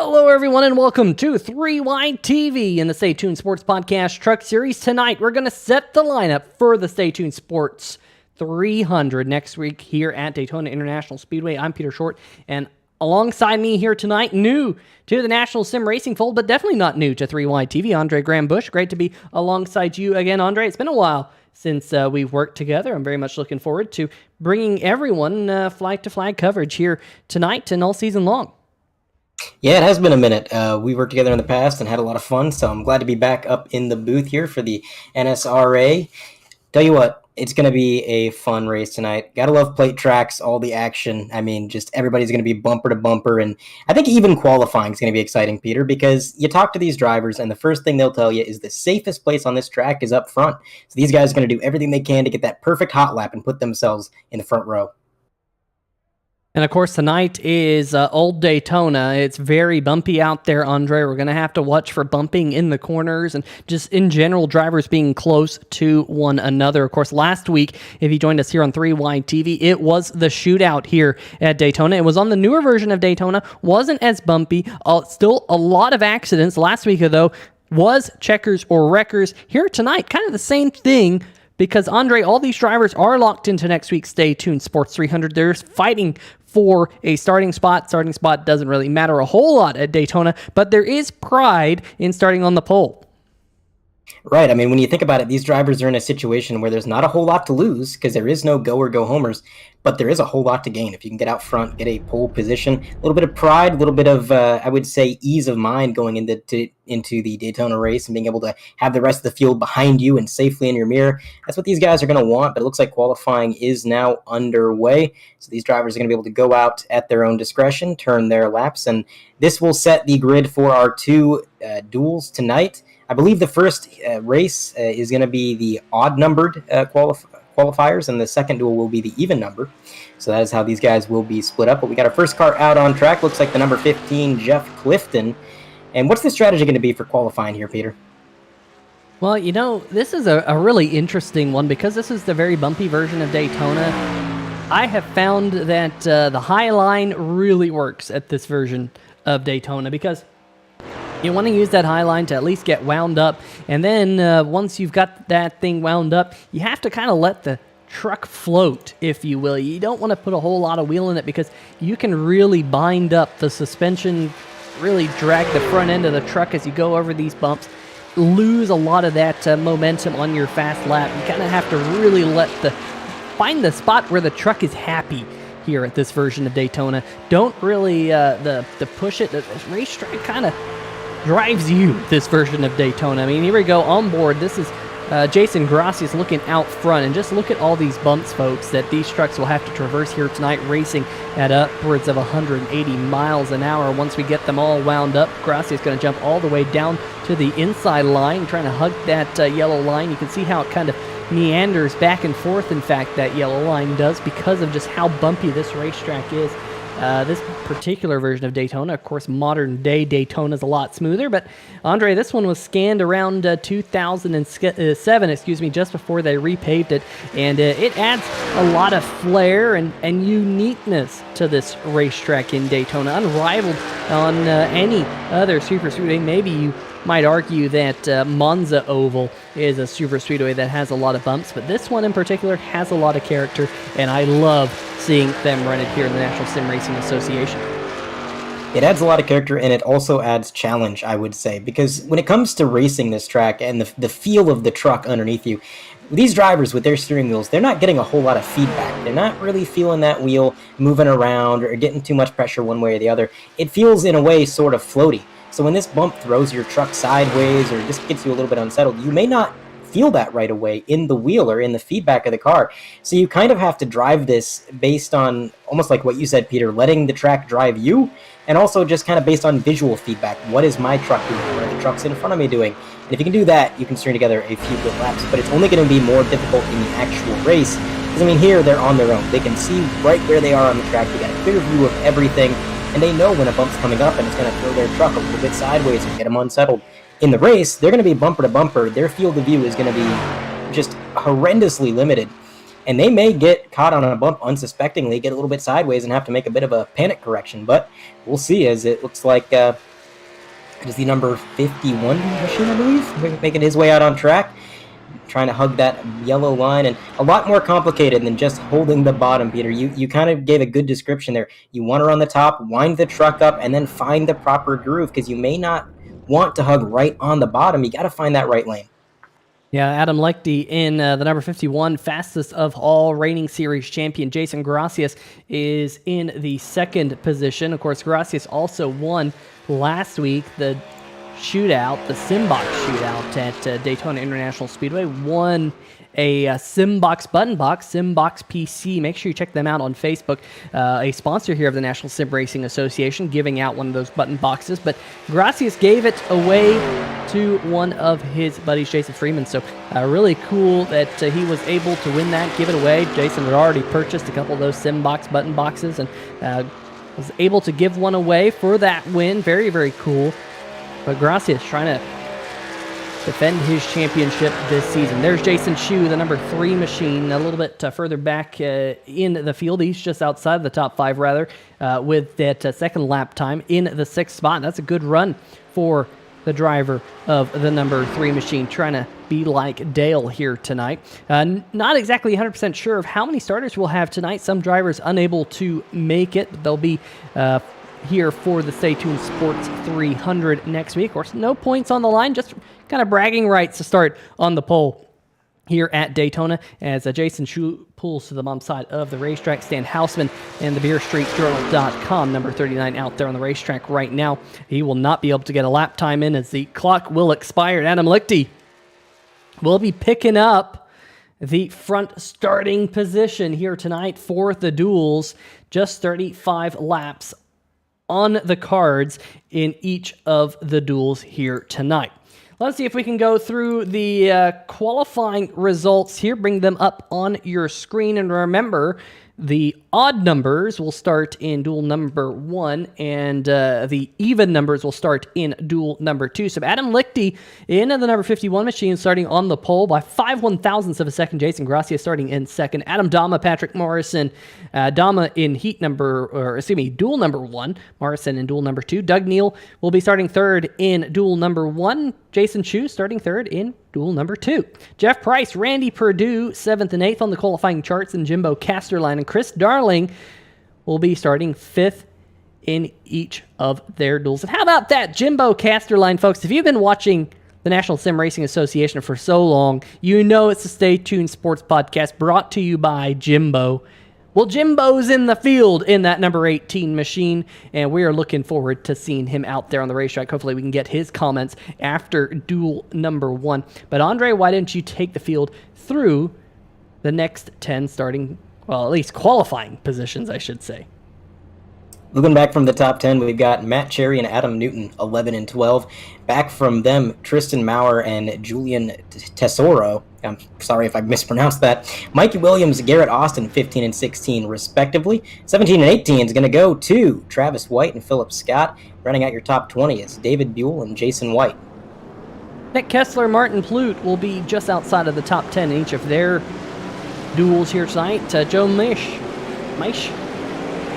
Hello, everyone, and welcome to 3Y TV in the Stay Tuned Sports Podcast Truck Series. Tonight, we're going to set the lineup for the Stay Tuned Sports 300 next week here at Daytona International Speedway. I'm Peter Short, and alongside me here tonight, new to the National Sim Racing fold, but definitely not new to 3Y TV, Andre Graham Bush. Great to be alongside you again, Andre. It's been a while since we've worked together. I'm very much looking forward to bringing everyone flag-to-flag coverage here tonight and all season long. Yeah, it has been a minute. We worked together in the past and had a lot of fun, so I'm glad to be back up in the booth here for the NSRA. Tell you what, it's going to be a fun race tonight. Gotta love plate tracks, all the action. I mean, just everybody's going to be bumper to bumper, and I think even qualifying is going to be exciting, Peter, because you talk to these drivers, and the first thing they'll tell you is the safest place on this track is up front. So these guys are going to do everything they can to get that perfect hot lap and put themselves in the front row. And of course, tonight is Old Daytona. It's very bumpy out there, Andre. We're going to have to watch for bumping in the corners and just in general, drivers being close to one another. Of course, last week, if you joined us here on 3Y TV, it was the shootout here at Daytona. It was on the newer version of Daytona, wasn't as bumpy. Still a lot of accidents. Last week, though, was checkers or wreckers. Here tonight, kind of the same thing. Because, Andre, all these drivers are locked into next week's Stay Tuned Sports 300. They're fighting for a starting spot. Starting spot doesn't really matter a whole lot at Daytona, but there is pride in starting on the pole. Right. I mean, when you think about it, these drivers are in a situation where there's not a whole lot to lose because there is no go or go homers, but there is a whole lot to gain. If you can get out front, get a pole position, a little bit of pride, a little bit of, I would say, ease of mind going into the Daytona race and being able to have the rest of the field behind you and safely in your mirror. That's what these guys are going to want, but it looks like qualifying is now underway. So these drivers are going to be able to go out at their own discretion, turn their laps, and this will set the grid for our two duels tonight. I believe the first race is going to be the odd-numbered qualifiers, and the second duel will be the even number. So that is how these guys will be split up. But we got our first car out on track. Looks like the number 15, Jeff Clifton. And what's the strategy going to be for qualifying here, Peter? Well, you know, this is a really interesting one because this is the very bumpy version of Daytona. I have found that the high line really works at this version of Daytona because you want to use that high line to at least get wound up, and then once you've got that thing wound up, you have to kind of let the truck float, if you will. You don't want to put a whole lot of wheel in it because you can really bind up the suspension, really drag the front end of the truck as you go over these bumps, lose a lot of that momentum on your fast lap. You kind of have to really find the spot where the truck is happy here at this version of Daytona. Don't really the push it. The racetrack kind of drives you, this version of Daytona. I mean, here we go on board. This is Jason Gracias looking out front, and just look at all these bumps, folks, that these trucks will have to traverse here tonight, racing at upwards of 180 miles an hour. Once we get them all wound up, Gracias is going to jump all the way down to the inside line, trying to hug that yellow line. You can see how it kind of meanders back and forth, in fact, that yellow line does, because of just how bumpy this racetrack is. This particular version of Daytona, of course, modern day Daytona is a lot smoother, but Andre, this one was scanned around 2007, just before they repaved it, and it adds a lot of flair and uniqueness to this racetrack in Daytona, unrivaled on any other super speedway. Maybe you might argue that Monza Oval is a super speedway that has a lot of bumps, but this one in particular has a lot of character, and I love seeing them run it here in the National Sim Racing Association. It adds a lot of character, and it also adds challenge, I would say, because when it comes to racing this track and the feel of the truck underneath you, these drivers with their steering wheels, they're not getting a whole lot of feedback. They're not really feeling that wheel moving around or getting too much pressure one way or the other. It feels, in a way, sort of floaty. So when this bump throws your truck sideways or just gets you a little bit unsettled, you may not feel that right away in the wheel or in the feedback of the car. So you kind of have to drive this based on, almost like what you said, Peter, letting the track drive you, and also just kind of based on visual feedback. What is my truck doing? What are the trucks in front of me doing? And if you can do that, you can string together a few good laps, but it's only going to be more difficult in the actual race. Because, I mean, here they're on their own. They can see right where they are on the track. They got a clear view of everything, and they know when a bump's coming up and it's going to throw their truck a little bit sideways and get them unsettled. In the race, they're going to be bumper to bumper. Their field of view is going to be just horrendously limited, and they may get caught on a bump unsuspectingly, get a little bit sideways, and have to make a bit of a panic correction. But we'll see, as it looks like It is the number 51 machine, I believe, making his way out on track, trying to hug that yellow line, and a lot more complicated than just holding the bottom, Peter. You kind of gave a good description there. You want her on the top, wind the truck up, and then find the proper groove, because you may not want to hug right on the bottom. You got to find that right lane. Yeah, Adam Lichty in the number 51, fastest of all, reigning series champion Jason Gracias is in the second position. Of course, Gracias also won last week the shootout, the Simbox shootout at Daytona International Speedway. Won a Simbox button box, Simbox PC. Make sure you check them out on Facebook. A sponsor here of the National Sim Racing Association, giving out one of those button boxes. But Gracias gave it away to one of his buddies, Jason Freeman. So really cool that he was able to win that, give it away. Jason had already purchased a couple of those Simbox button boxes and was able to give one away for that win. Very, very cool. But Gracias trying to defend his championship this season. There's Jason Shu, the number 3 machine, a little bit further back in the field. He's just outside the top 5, rather, with that second lap time in the 6th spot. That's a good run for the driver of the number 3 machine, trying to be like Dale here tonight. Not exactly 100% sure of how many starters we'll have tonight. Some drivers unable to make it, but they'll be here for the Stay Tuned Sports 300 next week. Of course, no points on the line, just kind of bragging rights to start on the pole here at Daytona as Jason Shu pulls to the mom side of the racetrack. Stan Hausman and the BeerStreetJournal.com, number 39, out there on the racetrack right now. He will not be able to get a lap time in as the clock will expire. Adam Lichty will be picking up the front starting position here tonight for the Duels. Just 35 laps on the cards in each of the Duels here tonight. Let's see if we can go through the qualifying results here, bring them up on your screen, and remember, the odd numbers will start in duel number 1, and the even numbers will start in duel number 2. So Adam Lichty in the number 51 machine, starting on the pole by 5/1000ths of a second. Jason Gracia starting in second. Adam Dama, Patrick Morrison, Dama in duel number 1. Morrison in duel number 2. Doug Neal will be starting third in duel number 1. Jason Chu starting third in duel number 2. Jeff Price, Randy Perdue, 7th and 8th on the qualifying charts, and Jimbo Casterline and Chris Darling will be starting 5th in each of their duels. And how about that, Jimbo Casterline, folks? If you've been watching the National Sim Racing Association for so long, you know it's the Stay Tuned Sports Podcast brought to you by Jimbo. Well, Jimbo's in the field in that number 18 machine, and we are looking forward to seeing him out there on the racetrack. Hopefully we can get his comments after duel number 1. But Andre, why didn't you take the field through the next 10 starting, well, at least qualifying positions, I should say? Looking back from the top 10, we've got Matt Cherry and Adam Newton, 11 and 12. Back from them, Tristan Maurer and Julian Tesoro. I'm sorry if I mispronounced that. Mikey Williams, Garrett Austin, 15 and 16, respectively. 17 and 18 is going to go to Travis White and Philip Scott. Running out your top 20 is David Buell and Jason White. Nick Kessler, Martin Plute will be just outside of the top 10 in each of their duels here tonight. Joe Mish,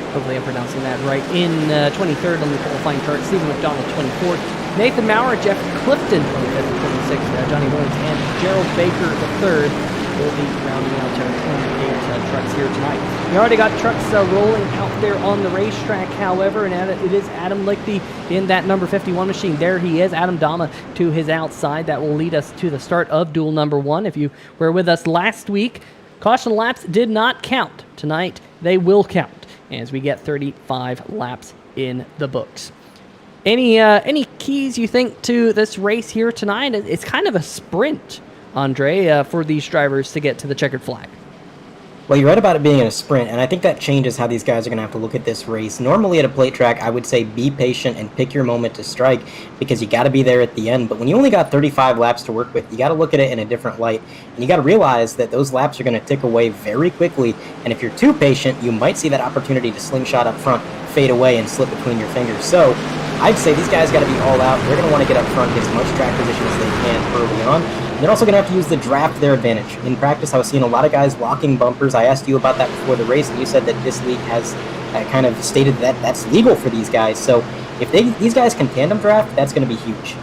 hopefully I'm pronouncing that right, in 23rd on the qualifying chart. Stephen McDonald, 24th. Nathan Maurer, Jeff Clifton, 25th and 26th. Johnny Williams and Gerald Baker, the third, will be rounding out our 28 trucks here tonight. We already got trucks rolling out there on the racetrack, however, and it is Adam Lichty in that number 51 machine. There he is, Adam Dama to his outside. That will lead us to the start of duel number 1. If you were with us last week, caution laps did not count. Tonight, they will count as we get 35 laps in the books. Any keys you think to this race here tonight? It's kind of a sprint, Andre, for these drivers to get to the checkered flag. Well, you're right about it being in a sprint, and I think that changes how these guys are going to have to look at this race. Normally at a plate track, I would say be patient and pick your moment to strike because you got to be there at the end. But when you only got 35 laps to work with, you got to look at it in a different light. And you got to realize that those laps are going to tick away very quickly. And if you're too patient, you might see that opportunity to slingshot up front fade away and slip between your fingers. So I'd say these guys got to be all out. They're going to want to get up front, get as much track position as they can early on. And they're also going to have to use the draft to their advantage. In practice, I was seeing a lot of guys locking bumpers. I asked you about that before the race, and you said that this league has kind of stated that that's legal for these guys. So If these guys can tandem draft, that's going to be huge.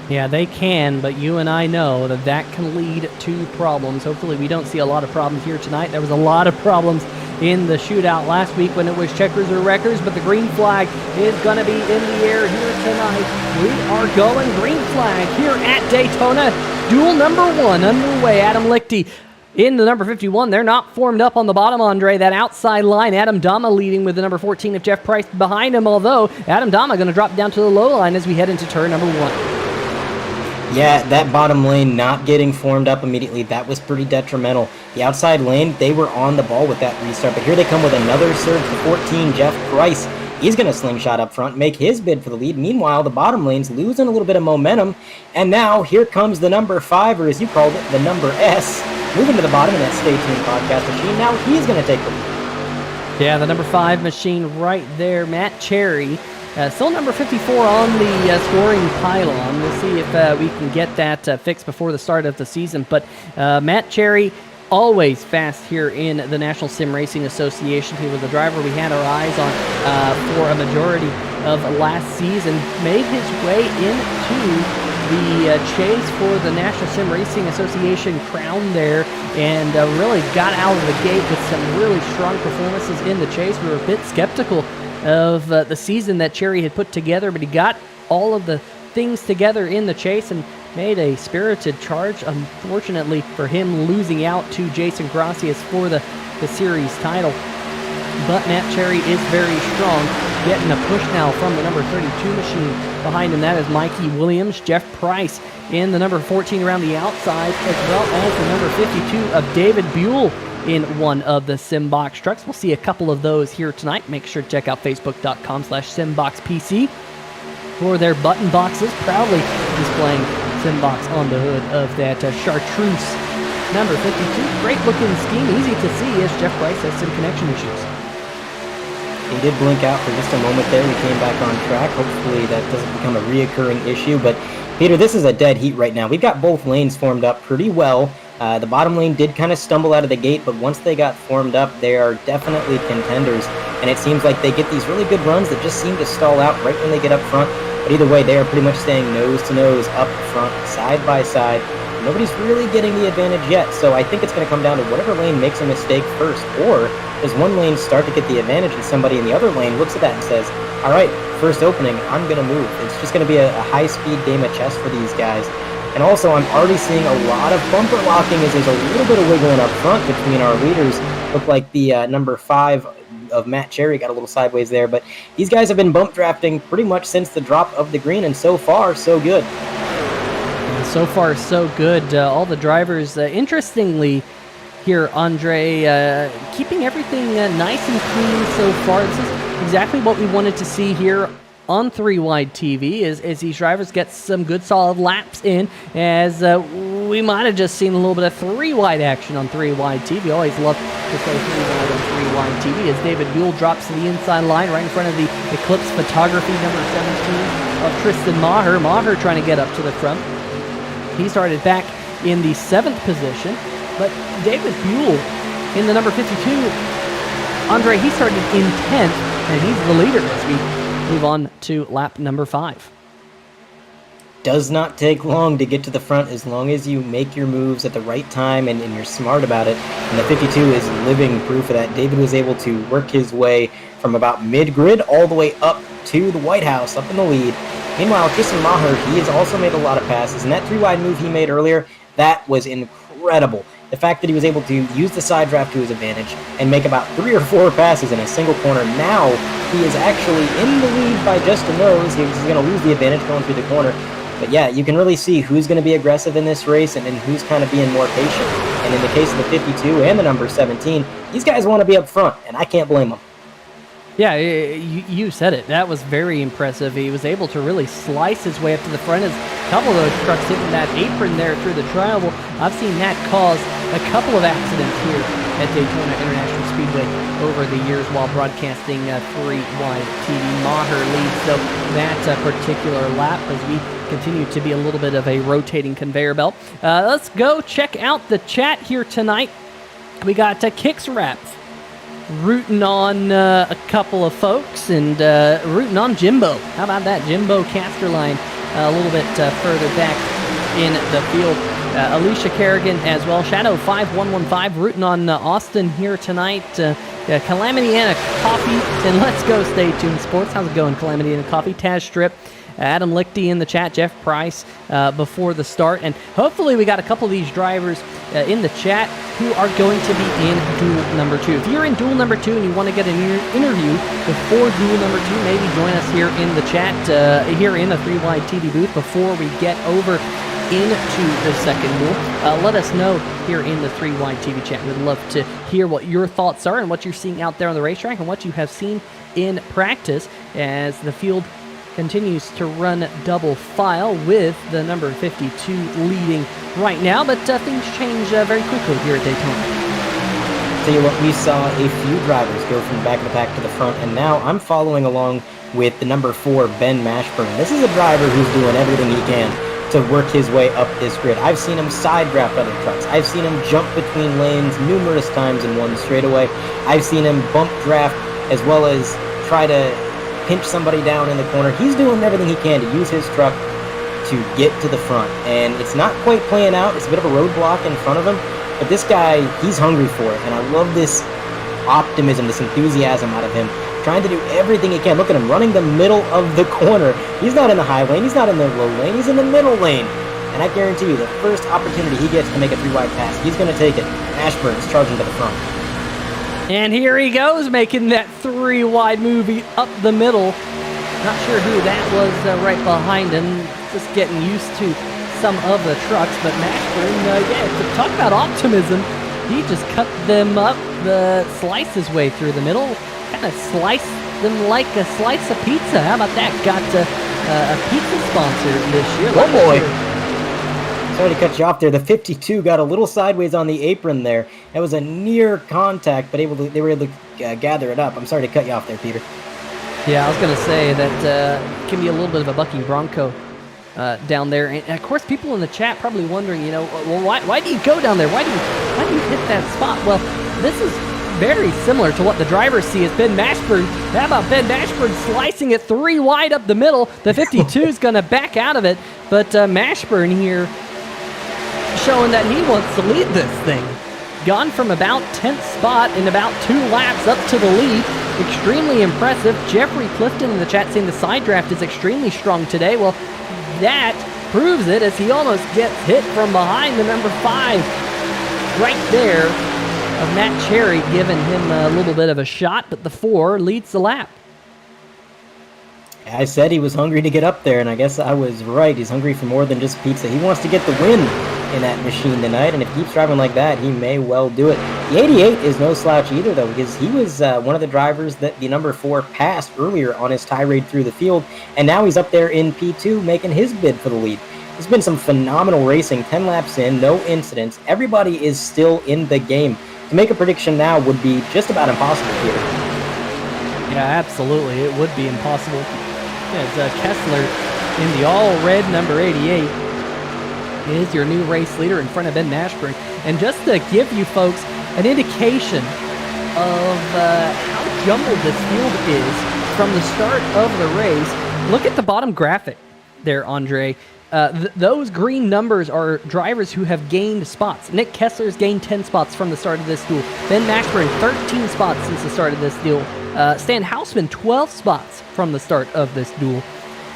Yeah, they can, but you and I know that that can lead to problems. Hopefully we don't see a lot of problems here tonight. There was a lot of problems in the shootout last week when it was checkers or wreckers, but the green flag is going to be in the air here tonight. We are going green flag here at Daytona. Duel number 1 underway. Adam Lichty in the number 51. They're not formed up on the bottom, Andre. That outside line, Adam Dama leading with the number 14 of Jeff Price behind him, although Adam Dama going to drop down to the low line as we head into turn number 1. Yeah, that bottom lane not getting formed up immediately, that was pretty detrimental. The outside lane, they were on the ball with that restart, but here they come with another surge to 14, Jeff Price. He's going to slingshot up front, make his bid for the lead. Meanwhile, the bottom lane's losing a little bit of momentum, and now here comes the number 5, or as you called it, the number S, moving to the bottom in that Stay Tuned podcast machine. Now he's going to take the lead. Yeah, the number 5 machine right there, Matt Cherry. Still number 54 on the scoring pylon. We'll see if we can get that fixed before the start of the season. But Matt Cherry, always fast here in the National Sim Racing Association. He was a driver we had our eyes on for a majority of last season. Made his way into the chase for the National Sim Racing Association crown there, and really got out of the gate with some really strong performances in the chase. We were a bit skeptical of the season that Cherry had put together, but he got all of the things together in the chase and made a spirited charge. Unfortunately for him, losing out to Jason Gracias for the series title. But Matt Cherry is very strong, getting a push now from the number 32 machine. Behind him, that is Mikey Williams. Jeff Price in the number 14 around the outside, as well as the number 52 of David Buell in one of the Simbox trucks. We'll see a couple of those here tonight. Make sure to check out facebook.com/SimboxPC for their button boxes, proudly displaying Simbox on the hood of that Chartreuse number 52. Great looking scheme, easy to see as Jeff Price has some connection issues. He did blink out for just a moment there. We came back on track. Hopefully that doesn't become a reoccurring issue. But Peter, this is a dead heat right now. We've got both lanes formed up pretty well. The bottom lane did kind of stumble out of the gate, but once they got formed up, they are definitely contenders. And it seems like they get these really good runs that just seem to stall out right when they get up front. But either way, they are pretty much staying nose to nose, up front, side by side. Nobody's really getting the advantage yet, so I think it's going to come down to whatever lane makes a mistake first. Or does one lane start to get the advantage and somebody in the other lane looks at that and says, all right, first opening, I'm going to move. It's just going to be a high-speed game of chess for these guys. And also, I'm already seeing a lot of bumper locking as there's a little bit of wiggling up front between our leaders. Look like the number 5 of Matt Cherry got a little sideways there, but these guys have been bump drafting pretty much since the drop of the green, and so far, so good. So far, so good. All the drivers, interestingly, here, Andre, keeping everything nice and clean so far. This is exactly what we wanted to see here on 3-Wide TV, as these drivers get some good solid laps in, as we might have just seen a little bit of 3-Wide action on 3-Wide TV. Always love to play 3-Wide on 3-Wide TV, as David Buell drops to the inside line right in front of the Eclipse Photography number 17 of Tristan Maher. Maher trying to get up to the front. He started back in the 7th position, but David Buell in the number 52, Andre, he started in 10th, and he's the leader as we move on to lap number 5. Does not take long to get to the front as long as you make your moves at the right time and you're smart about it. And the 52 is living proof of that. David was able to work his way from about mid-grid all the way up to the White House, up in the lead. Meanwhile, Tristan Maher, he has also made a lot of passes, and that 3-wide move he made earlier, that was incredible. The fact that he was able to use the side draft to his advantage and make about 3 or 4 passes in a single corner. Now he is actually in the lead by just a nose. He's going to lose the advantage going through the corner. But yeah, you can really see who's going to be aggressive in this race and who's kind of being more patient. And in the case of the 52 and the number 17, these guys want to be up front, and I can't blame them. Yeah, you said it. That was very impressive. He was able to really slice his way up to the front as a couple of those trucks hitting that apron there through the trial. Well, I've seen that cause a couple of accidents here at Daytona International Speedway over the years while broadcasting 3-Wide TV. Maher leads so that particular lap as we continue to be a little bit of a rotating conveyor belt. Let's go check out the chat here tonight. We got Kicks Rap rooting on a couple of folks and rooting on Jimbo. How about that? Jimbo Casterline a little bit further back in the field. Alicia Kerrigan as well. Shadow 5115 rooting on Austin here tonight. Calamity and a Coffee. And let's go Stay Tuned Sports. How's it going, Calamity and a Coffee? Taz Strip. Adam Lichty in the chat, Jeff Price before the start, and hopefully we got a couple of these drivers in the chat who are going to be in duel number 2. If you're in duel number 2 and you want to get an interview before duel number 2, maybe join us here in the chat, here in the 3Wide TV booth before we get over into the second duel. Let us know here in the 3Wide TV chat. We'd love to hear what your thoughts are and what you're seeing out there on the racetrack and what you have seen in practice as the field continues to run double file with the number 52 leading right now, but things change very quickly here at Daytona. Tell you what, we saw a few drivers go from the back of the pack to the front, and now I'm following along with the number 4, Ben Mashburn. This is a driver who's doing everything he can to work his way up this grid. I've seen him side draft other trucks. I've seen him jump between lanes numerous times in one straightaway. I've seen him bump draft as well as try to pinch somebody down in the corner. He's doing everything he can to use his truck to get to the front, and it's not quite playing out. It's a bit of a roadblock in front of him, but this guy, he's hungry for it, and I love this optimism, this enthusiasm out of him, trying to do everything he can. Look at him running the middle of the corner. He's not in the high lane, he's not in the low lane, he's in the middle lane, and I guarantee you the first opportunity he gets to make a 3-wide pass, he's going to take it. Ashburn is charging to the front. And here he goes, making that 3-wide movie up the middle. Not sure who that was right behind him. Just getting used to some of the trucks. But Mashburn, yeah, to talk about optimism, he just cut them up, slice his way through the middle. Kind of sliced them like a slice of pizza. How about that? Got a pizza sponsor this year. Oh boy! Sorry to cut you off there. The 52 got a little sideways on the apron there. That was a near contact, but they were able to gather it up. I'm sorry to cut you off there, Peter. Yeah, I was going to say that can be a little bit of a bucking bronco down there. And, of course, people in the chat probably wondering, well, why do you go down there? Why do you hit that spot? Well, this is very similar to what the drivers see as Ben Mashburn. How about Ben Mashburn slicing it 3 wide up the middle? The 52 is going to back out of it, but Mashburn here showing that he wants to lead this thing. Gone from about 10th spot in about 2 laps up to the lead. Extremely impressive. Jeffrey Clifton in the chat saying the side draft is extremely strong today. Well, that proves it as he almost gets hit from behind the number 5 right there of Matt Cherry, giving him a little bit of a shot, but the 4 leads the lap. I said he was hungry to get up there, and I guess I was right. He's hungry for more than just pizza. He wants to get the win in that machine tonight, and if he keeps driving like that, he may well do it. The 88 is no slouch either, though, because he was one of the drivers that the number 4 passed earlier on his tirade through the field, and now he's up there in P2 making his bid for the lead. There's been some phenomenal racing, 10 laps in, no incidents. Everybody is still in the game. To make a prediction now would be just about impossible here. Yeah, absolutely. It would be impossible. As Kessler in the all-red number 88 is your new race leader in front of Ben Mashburn. And just to give you folks an indication of how jumbled this field is from the start of the race, look at the bottom graphic there, Andre. Those green numbers are drivers who have gained spots. Nick Kessler's gained 10 spots from the start of this duel. Ben Mashburn, 13 spots since the start of this duel. Stan Hausman, 12 spots from the start of this duel.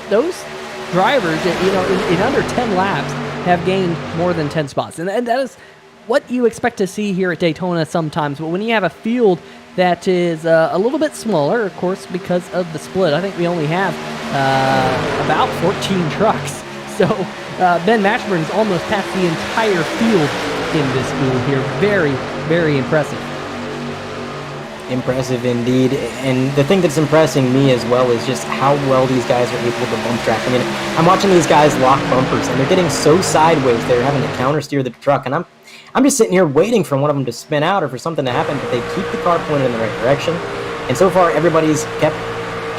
Those drivers, in under 10 laps, have gained more than 10 spots. And that is what you expect to see here at Daytona sometimes. But when you have a field that is a little bit smaller, of course, because of the split, I think we only have about 14 trucks. So Ben Mashburn's almost passed the entire field in this duel here. Very, very impressive. Impressive indeed. And the thing that's impressing me as well is just how well these guys are able to bump track. I mean, I'm watching these guys lock bumpers, and they're getting so sideways they're having to counter steer the truck. And I'm just sitting here waiting for one of them to spin out or for something to happen, but they keep the car pointed in the right direction. And so far, everybody's kept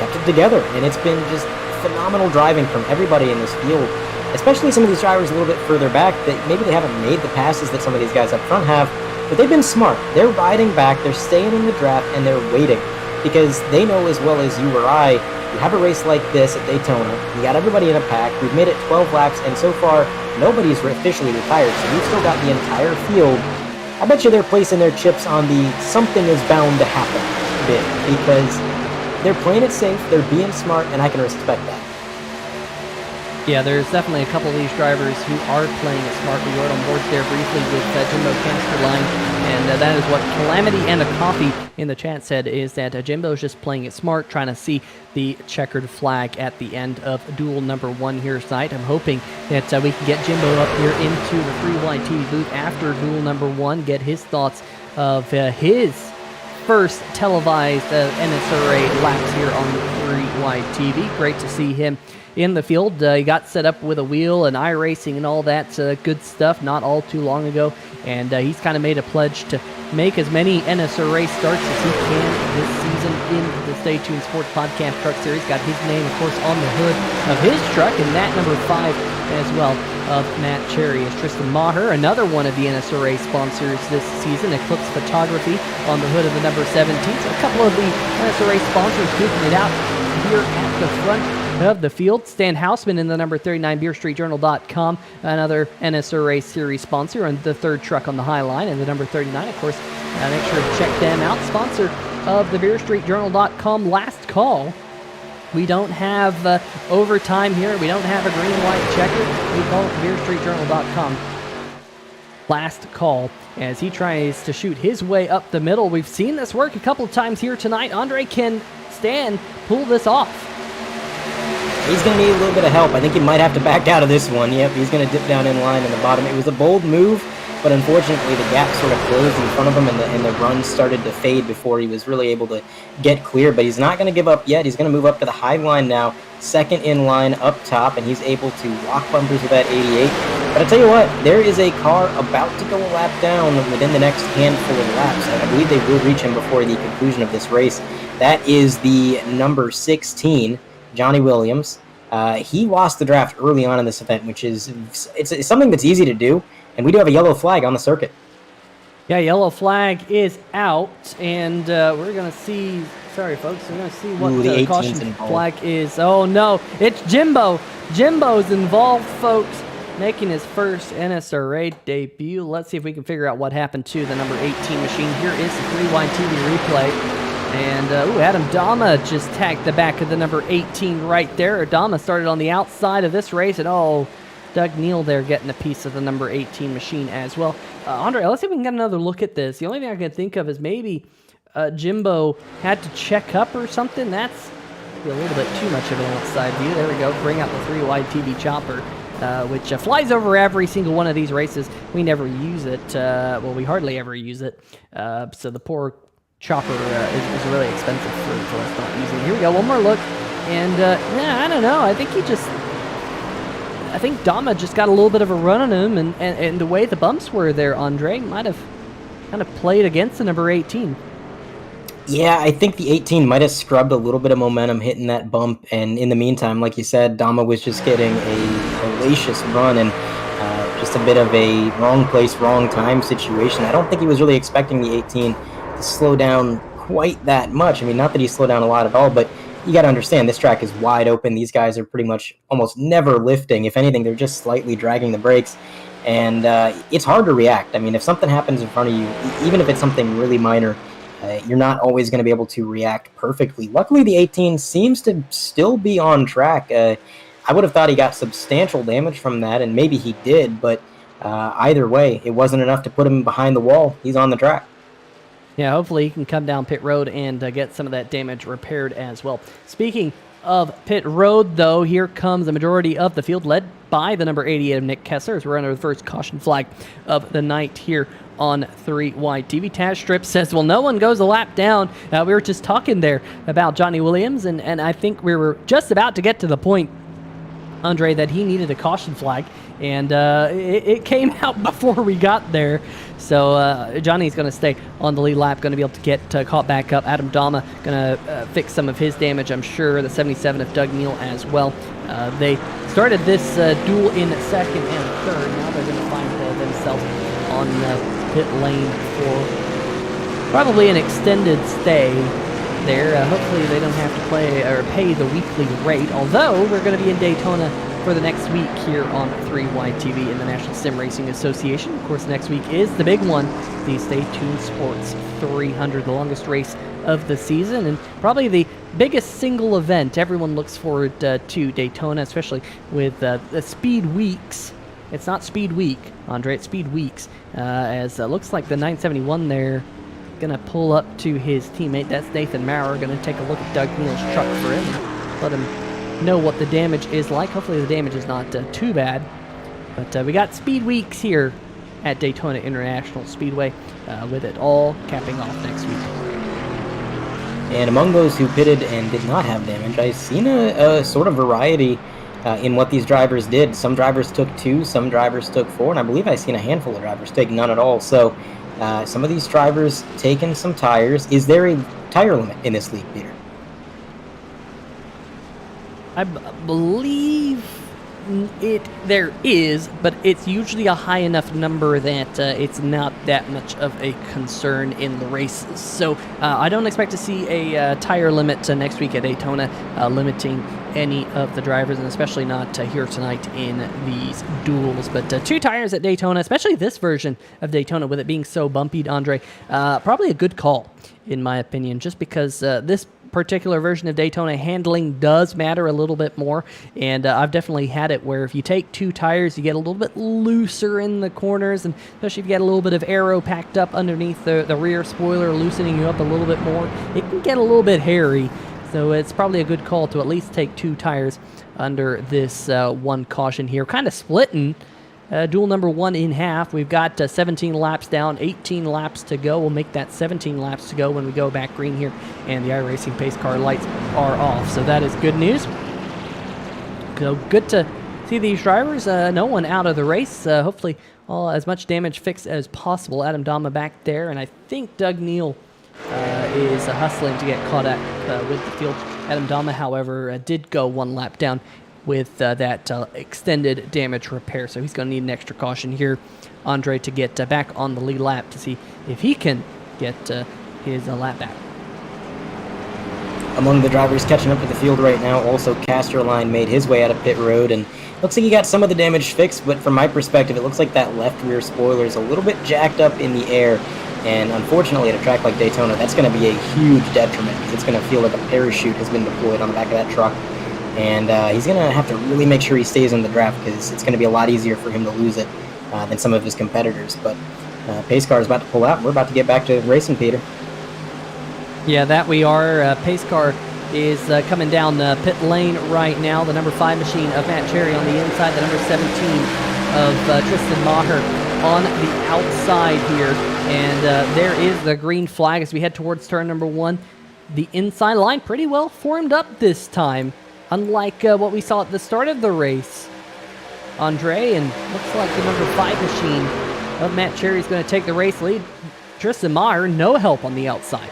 it together, and it's been just phenomenal driving from everybody in this field, especially some of these drivers a little bit further back that maybe they haven't made the passes that some of these guys up front have. But they've been smart. They're riding back, they're staying in the draft, and they're waiting. Because they know as well as you or I, you have a race like this at Daytona, you got everybody in a pack, we've made it 12 laps, and so far, nobody's officially retired, so we've still got the entire field. I bet you they're placing their chips on the something is bound to happen bit, because they're playing it safe, they're being smart, and I can respect that. Yeah, there's definitely a couple of these drivers who are playing it smart. We rode on board there briefly with Jimbo Cansterline, and that is what Calamity and a Coffee in the chat said, is that Jimbo's just playing it smart, trying to see the checkered flag at the end of duel number 1 here tonight. I'm hoping that we can get Jimbo up here into the 3Y TV booth after duel number 1, get his thoughts of his first televised NSRA laps here on the 3Y TV. Great to see him in the field. He got set up with a wheel and iRacing and all that good stuff not all too long ago, and he's kind of made a pledge to make as many NSRA starts as he can this season in the Stay Tuned Sports Podcast Truck Series. Got his name, of course, on the hood of his truck, and that number 5 as well of Matt Cherry is Tristan Maher, another one of the NSRA sponsors this season, Eclipse Photography on the hood of the number 17. So a couple of the NSRA sponsors duking it out here at the front of the field. Stan Hausman in the number 39 BeerStreetJournal.com, another NSRA series sponsor, and the third truck on the high line, and the number 39, of course. Make sure to check them out. Sponsor of the BeerStreetJournal.com Last Call. We don't have overtime here. We don't have a green-white checker. We call it BeerStreetJournal.com Last Call as he tries to shoot his way up the middle. We've seen this work a couple of times here tonight. Andre, can Stan pull this off? He's going to need a little bit of help. I think he might have to back out of this one. Yep, he's going to dip down in line in the bottom. It was a bold move, but unfortunately the gap sort of closed in front of him, and the run started to fade before he was really able to get clear. But he's not going to give up yet. He's going to move up to the high line now, second in line up top, and he's able to lock bumpers with that 88. But I tell you what, there is a car about to go a lap down within the next handful of laps. I believe they will reach him before the conclusion of this race. That is the number 16, Johnny Williams. He lost the draft early on in this event, which is it's something that's easy to do, and we do have a yellow flag on the circuit. Yeah, yellow flag is out, and we're going to see, sorry folks, we're going to see what the caution flag is. Oh no, it's Jimbo. Jimbo's involved, folks, making his first NSRA debut. Let's see if we can figure out what happened to the number 18 machine. Here is the 3Y TV replay. And, Adam Dama just tagged the back of the number 18 right there. Dama started on the outside of this race, and Doug Neal there getting a piece of the number 18 machine as well. Andre, let's see if we can get another look at this. The only thing I can think of is maybe Jimbo had to check up or something. That's a little bit too much of an outside view. There we go. Bring out the 3Y TV chopper, which flies over every single one of these races. We never use it. Well, we hardly ever use it. So the poor chopper is really expensive for us not using. Here we go, one more look, and I don't know. I think Dama just got a little bit of a run on him, and the way the bumps were there, Andre, might have kind of played against the number 18. Yeah, I think the 18 might have scrubbed a little bit of momentum hitting that bump, and in the meantime, like you said, Dama was just getting a hellacious run, and just a bit of a wrong place, wrong time situation. I don't think he was really expecting the 18 to slow down quite that much. I mean, not that he slowed down a lot at all, but you got to understand this track is wide open. These guys are pretty much almost never lifting. If anything, they're just slightly dragging the brakes, and it's hard to react. I mean, if something happens in front of you, even if it's something really minor, you're not always going to be able to react perfectly. Luckily, the 18 seems to still be on track. I would have thought he got substantial damage from that, and maybe he did, but either way, it wasn't enough to put him behind the wall. He's on the track. Yeah, hopefully he can come down pit road and get some of that damage repaired as well. Speaking of pit road, though, here comes the majority of the field, led by the number 88 of Nick Kessler, as we're under the first caution flag of the night here on 3Y TV. Taz Strip says, well, no one goes a lap down. We were just talking there about Johnny Williams, and I think we were just about to get to the point, Andre, that he needed a caution flag, and it came out before we got there. So Johnny's going to stay on the lead lap, going to be able to get caught back up. Adam Dama going to fix some of his damage, I'm sure. The 77 of Doug Neal as well. They started this duel in second and third. Now they're going to find themselves on pit lane for probably an extended stay there. Hopefully they don't have to play or pay the weekly rate, although we're going to be in Daytona for the next week here on 3YTV in the National Sim Racing Association. Of course, next week is the big one, the Stay Tuned Sports 300, the longest race of the season, and probably the biggest single event everyone looks forward to Daytona, especially with the Speed Weeks. It's not Speed Week, Andre, it's Speed Weeks, as looks like the 971 there going to pull up to his teammate. That's Nathan Maurer, going to take a look at Doug Neal's truck for him and let him know what the damage is like. Hopefully the damage is not too bad, but we got Speed Weeks here at Daytona International Speedway, with it all capping off next week. And among those who pitted and did not have damage, I've seen a sort of variety in what these drivers did. Some drivers took 2, some drivers took 4, and I believe I've seen a handful of drivers take none at all. So some of these drivers taking some tires. Is there a tire limit in this league, Peter? I believe there is, but it's usually a high enough number that it's not that much of a concern in the races. So I don't expect to see a tire limit next week at Daytona, limiting any of the drivers, and especially not here tonight in these duels. But 2 tires at Daytona, especially this version of Daytona, with it being so bumpy, Andre, probably a good call, in my opinion, just because this particular version of Daytona handling does matter a little bit more, and I've definitely had it where if you take 2 tires, you get a little bit looser in the corners, and especially if you get a little bit of aero packed up underneath the rear spoiler, loosening you up a little bit more, it can get a little bit hairy. So it's probably a good call to at least take 2 tires under this one caution here, kind of splitting duel number 1 in half. We've got 17 laps down, 18 laps to go. We'll make that 17 laps to go when we go back green here, and the iRacing pace car lights are off. So that is good news. So good to see these drivers. No one out of the race. Hopefully as much damage fixed as possible. Adam Dama back there, and I think Doug Neal is hustling to get caught up with the field. Adam Dama, however, did go 1 lap down with that extended damage repair, so he's going to need an extra caution here, Andre, to get back on the lead lap to see if he can get his lap back. Among the drivers catching up to the field right now, also Casterline made his way out of pit road, and looks like he got some of the damage fixed, but from my perspective, it looks like that left rear spoiler is a little bit jacked up in the air, and unfortunately at a track like Daytona, that's going to be a huge detriment, because it's going to feel like a parachute has been deployed on the back of that truck. And he's going to have to really make sure he stays in the draft, because it's going to be a lot easier for him to lose it than some of his competitors. But pace car is about to pull out. We're about to get back to racing, Peter. Yeah, that we are. Pace car is coming down the pit lane right now. The number 5 machine of Matt Cherry on the inside. The number 17 of Tristan Maher on the outside here. And there is the green flag as we head towards turn number 1. The inside line pretty well formed up this time, unlike what we saw at the start of the race, Andre, and looks like the number 5 machine of Matt Cherry is going to take the race lead. Tristan Maher, no help on the outside.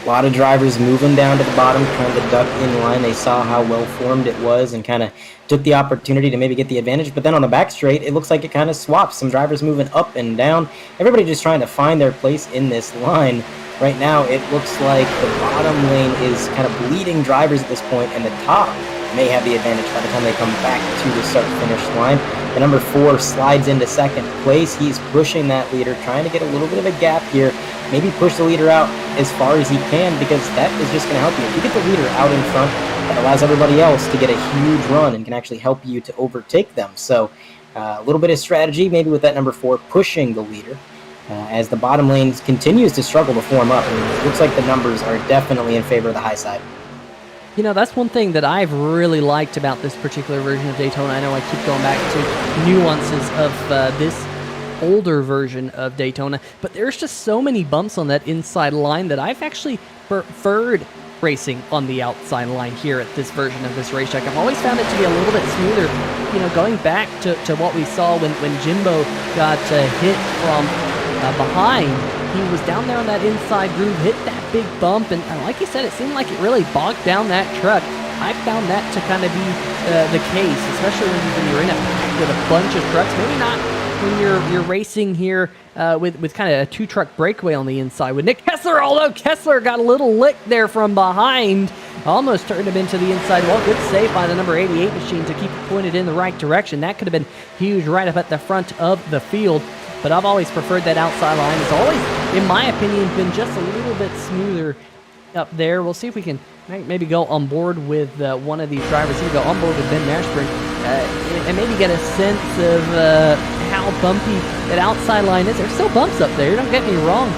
A lot of drivers moving down to the bottom, trying to duck in line. They saw how well formed it was and kind of took the opportunity to maybe get the advantage. But then on the back straight, it looks like it kind of swaps. Some drivers moving up and down. Everybody just trying to find their place in this line. Right now, it looks like the bottom lane is kind of bleeding drivers at this point, and the top may have the advantage by the time they come back to the start-finish line. The number 4 slides into second place. He's pushing that leader, trying to get a little bit of a gap here. Maybe push the leader out as far as he can, because that is just going to help you. If you get the leader out in front, that allows everybody else to get a huge run and can actually help you to overtake them. So a little bit of strategy, maybe with that number 4 pushing the leader. As the bottom lane continues to struggle to form up, it looks like the numbers are definitely in favor of the high side. You know, that's one thing that I've really liked about this particular version of Daytona. I know I keep going back to nuances of this older version of Daytona, but there's just so many bumps on that inside line that I've actually preferred racing on the outside line here at this version of this racetrack. I've always found it to be a little bit smoother. You know, going back to what we saw when Jimbo got hit from behind, he was down there on that inside groove, hit that big bump, and like you said, it seemed like it really bogged down that truck. I found that to kind of be the case, especially when you're in a pack with a bunch of trucks, maybe not when you're racing here with kind of a 2-truck breakaway on the inside with Nick Kessler, although Kessler got a little lick there from behind. Almost turned him into the inside wall. Good save by the number 88 machine to keep it pointed in the right direction. That could have been huge right up at the front of the field. But I've always preferred that outside line. It's always, in my opinion, been just a little bit smoother up there. We'll see if we can maybe go on board with one of these drivers. Here, go on board with Ben Mashburn and maybe get a sense of how bumpy that outside line is. There's still bumps up there. Don't get me wrong,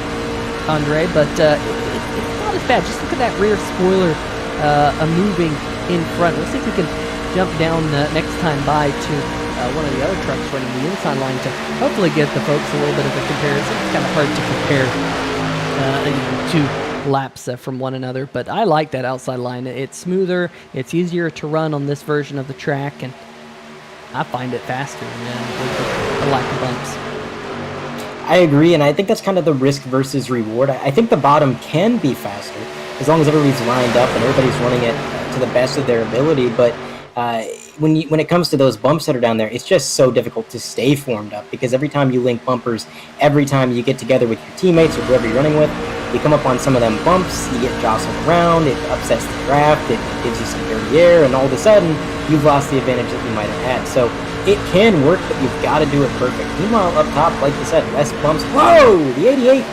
Andre, but it's not as bad. Just look at that rear spoiler moving in front. Let's see if we can jump down next time by to one of the other trucks running the inside line to hopefully get the folks a little bit of a comparison. It's kind of hard to compare two laps from one another, but I like that outside line. It's smoother, it's easier to run on this version of the track, and I find it faster with the lack of bumps. I agree, and I think that's kind of the risk versus reward. I think the bottom can be faster as long as everybody's lined up and everybody's running it to the best of their ability, but when it comes to those bumps that are down there, it's just so difficult to stay formed up, because every time you link bumpers, every time you get together with your teammates or whoever you're running with, you come up on some of them bumps, you get jostled around, it upsets the draft, it gives you some dirty air, and all of a sudden, you've lost the advantage that you might have had. So it can work, but you've got to do it perfect. Meanwhile, up top, like you said, less bumps. Whoa! The 88!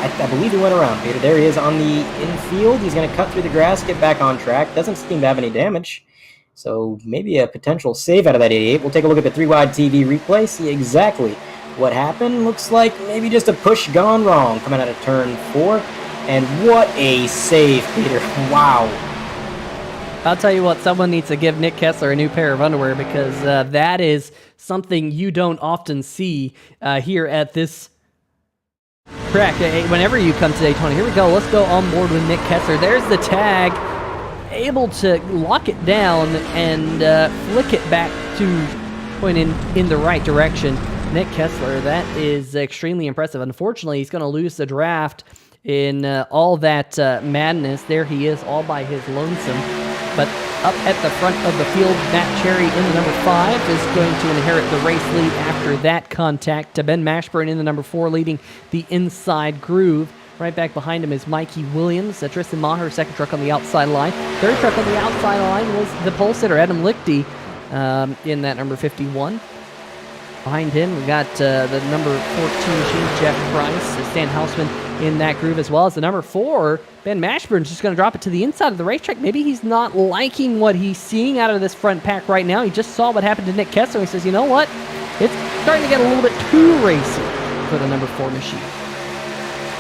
I believe he went around, Peter. There he is on the infield. He's going to cut through the grass, get back on track. Doesn't seem to have any damage. So maybe a potential save out of that 88. We'll take a look at the 3-wide TV replay, see exactly what happened. Looks like maybe just a push gone wrong coming out of turn 4. And what a save, Peter. Wow. I'll tell you what, someone needs to give Nick Kessler a new pair of underwear, because that is something you don't often see here at this track. Whenever you come to Daytona, here we go. Let's go on board with Nick Kessler. There's the tag, able to lock it down and flick it back to point in the right direction. Nick Kessler, that is extremely impressive. Unfortunately, he's going to lose the draft in all that madness. There he is, all by his lonesome. But up at the front of the field, Matt Cherry in the number 5 is going to inherit the race lead after that contact. To Ben Mashburn in the number 4, leading the inside groove. Right back behind him is Mikey Williams. Tristan Maher, second truck on the outside line. Third truck on the outside line was the pole sitter, Adam Lichty, in that number 51. Behind him, we got the number 14 machine, Jeff Price, Stan Hausman in that groove, as well as the number 4, Ben Mashburn's just going to drop it to the inside of the racetrack. Maybe he's not liking what he's seeing out of this front pack right now. He just saw what happened to Nick Kessler. He says, you know what? It's starting to get a little bit too racy for the number 4 machine.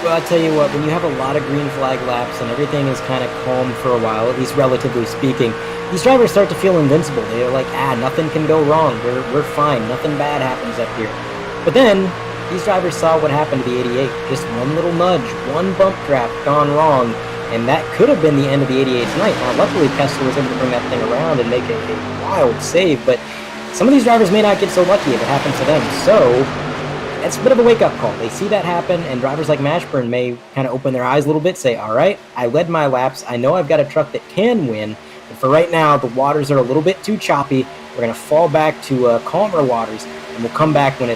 Well, I'll tell you what, when you have a lot of green flag laps and everything is kind of calm for a while, at least relatively speaking, these drivers start to feel invincible. They're like, nothing can go wrong. We're fine. Nothing bad happens up here. But then, these drivers saw what happened to the 88. Just one little nudge, one bump draft gone wrong, and that could have been the end of the 88's night. Now, luckily, Kessler was able to bring that thing around and make a wild save, but some of these drivers may not get so lucky if it happens to them. So, it's a bit of a wake-up call. They see that happen, and drivers like Mashburn may kind of open their eyes a little bit, say, all right, I led my laps. I know I've got a truck that can win, but for right now, the waters are a little bit too choppy. We're going to fall back to calmer waters, and we'll come back when the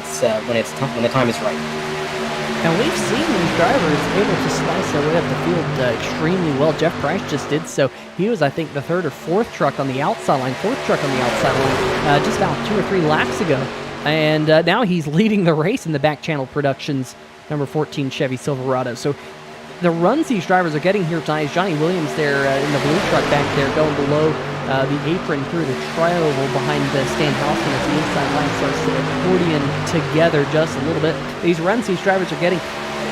time is right. And we've seen these drivers able to slice their way up the field extremely well. Jeff Price just did so. He was, I think, the 3rd or 4th truck on the outside line, 4th truck on the outside line, just about 2 or 3 laps ago. And now he's leading the race in the Back Channel Productions number 14 Chevy Silverado. So the runs these drivers are getting here tonight is Johnny Williams there in the blue truck back there going below the apron through the trail behind Stan Hausman as the inside line starts to accordion together just a little bit. These runs these drivers are getting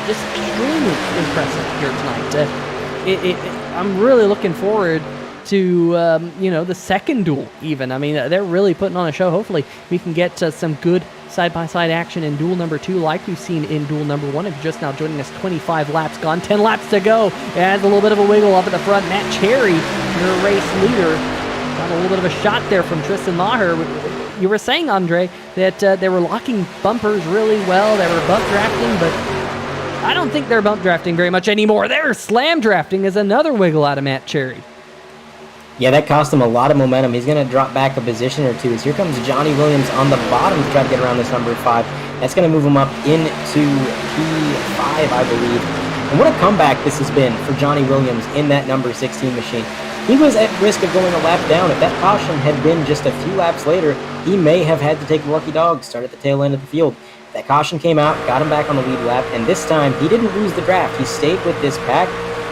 just extremely impressive here tonight. I'm really looking forward to the second duel even. I mean, they're really putting on a show. Hopefully we can get some good side-by-side action in duel number 2 like we've seen in duel number 1. If you're just now joining us, 25 laps gone, 10 laps to go. Adds a little bit of a wiggle up at the front. Matt Cherry, your race leader, got a little bit of a shot there from Tristan Maher. You were saying, Andre, that they were locking bumpers really well. They were bump drafting, but I don't think they're bump drafting very much anymore. They're slam drafting as another wiggle out of Matt Cherry. Yeah, that cost him a lot of momentum. He's going to drop back a position or two. As here comes Johnny Williams on the bottom to try to get around this number 5. That's going to move him up into P5, I believe. And what a comeback this has been for Johnny Williams in that number 16 machine. He was at risk of going a lap down. If that caution had been just a few laps later, he may have had to take the lucky dog, start at the tail end of the field. That caution came out, got him back on the lead lap, and this time he didn't lose the draft. He stayed with this pack,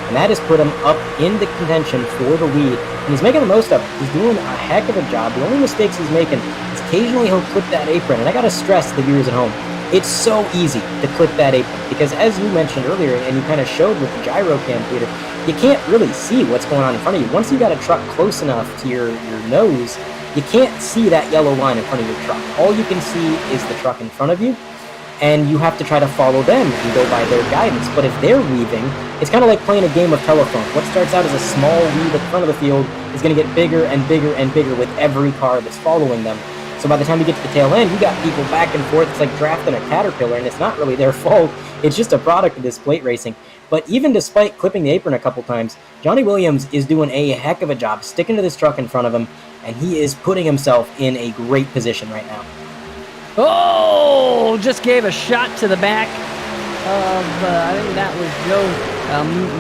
and that has put him up in the contention for the lead. And he's making the most of it. He's doing a heck of a job. The only mistakes he's making is occasionally he'll clip that apron. And I got to stress to the viewers at home, it's so easy to clip that apron. Because as you mentioned earlier, and you kind of showed with the gyro cam, Peter, you can't really see what's going on in front of you. Once you got a truck close enough to your nose, you can't see that yellow line in front of your truck. All you can see is the truck in front of you, and you have to try to follow them and go by their guidance. But if they're weaving, it's kind of like playing a game of telephone. What starts out as a small weave at the front of the field is going to get bigger and bigger and bigger with every car that's following them. So by the time you get to the tail end, you got people back and forth. It's like drafting a caterpillar, and it's not really their fault. It's just a product of this plate racing. But even despite clipping the apron a couple times, Johnny Williams is doing a heck of a job sticking to this truck in front of him, and he is putting himself in a great position right now. Oh, just gave a shot to the back of, I think that was Joe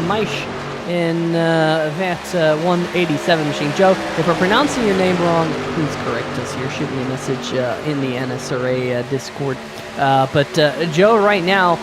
Meisch in that 187 machine. Joe, if we're pronouncing your name wrong, please correct us here. Shoot me a message in the NSRA Discord. But Joe right now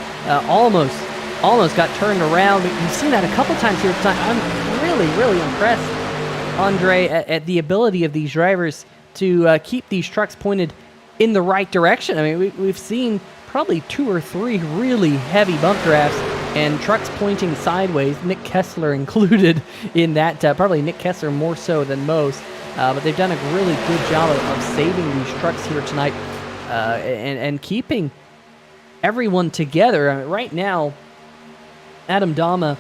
almost got turned around. You've seen that a couple times here tonight. I'm really impressed, Andre, at the ability of these drivers to keep these trucks pointed in the right direction. I mean, we've seen probably 2 or 3 really heavy bump drafts and trucks pointing sideways, Nick Kessler included in that. Probably Nick Kessler more so than most, but they've done a really good job of saving these trucks here tonight and keeping everyone together. I mean, right now, Adam Dama,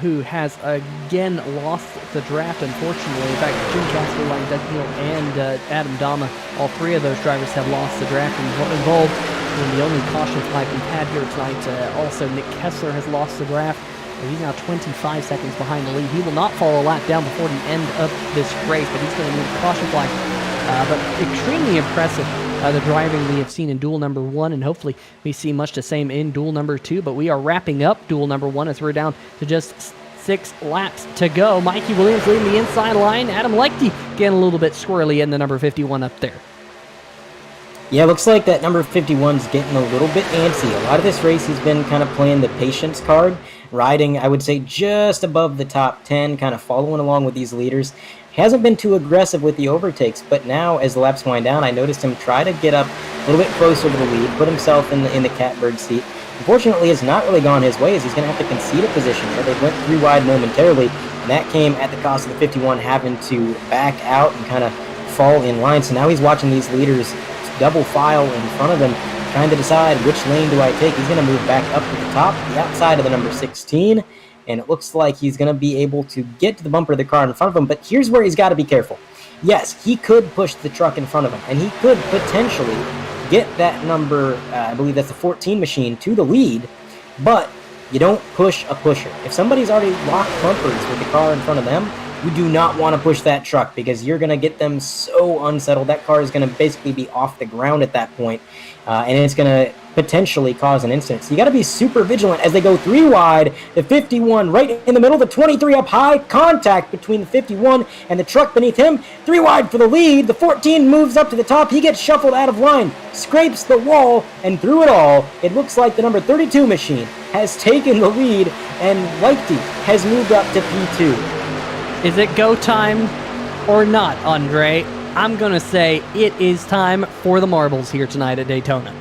who has again lost the draft, unfortunately. In fact, Jim Casper, Ryan Dugdale, and Adam Dama, all 3 of those drivers have lost the draft and were involved in the only caution flag we've had here tonight. Also, Nick Kessler has lost the draft. He's now 25 seconds behind the lead. He will not follow a lap down before the end of this race, but he's going to need a caution flag. But extremely impressive, the driving we have seen in duel number 1, and hopefully we see much the same in duel number 2. But we are wrapping up duel number 1 as we're down to just 6 laps to go. Mikey Williams leading the inside line. Adam Leichte getting a little bit squirrely in the number 51 up there. Yeah, looks like that number 51's getting a little bit antsy. A lot of this race he's been kind of playing the patience card, riding, I would say, just above the top 10, kind of following along with these leaders. He hasn't been too aggressive with the overtakes, but now as the laps wind down, I noticed him try to get up a little bit closer to the lead, put himself in the catbird seat. Unfortunately, it's not really gone his way, as he's going to have to concede a position here. They went 3 wide momentarily, and that came at the cost of the 51 having to back out and kind of fall in line. So now he's watching these leaders double file in front of him, trying to decide which lane do I take. He's going to move back up to the top, the outside of the number 16, and it looks like he's going to be able to get to the bumper of the car in front of him, but here's where he's got to be careful. Yes, he could push the truck in front of him, and he could potentially get that number, I believe that's the 14 machine, to the lead, but you don't push a pusher. If somebody's already locked bumpers with the car in front of them, you do not want to push that truck because you're going to get them so unsettled. That car is going to basically be off the ground at that point, and it's going to potentially cause an incident. So you got to be super vigilant as they go 3 wide. The 51 right in the middle, the 23 up high, contact between the 51 and the truck beneath him. 3 wide for the lead. The 14 moves up to the top. He gets shuffled out of line, scrapes the wall, and through it all, it looks like the number 32 machine has taken the lead, and Leichte has moved up to P2. Is it go time or not, Andre? I'm going to say it is time for the marbles here tonight at Daytona.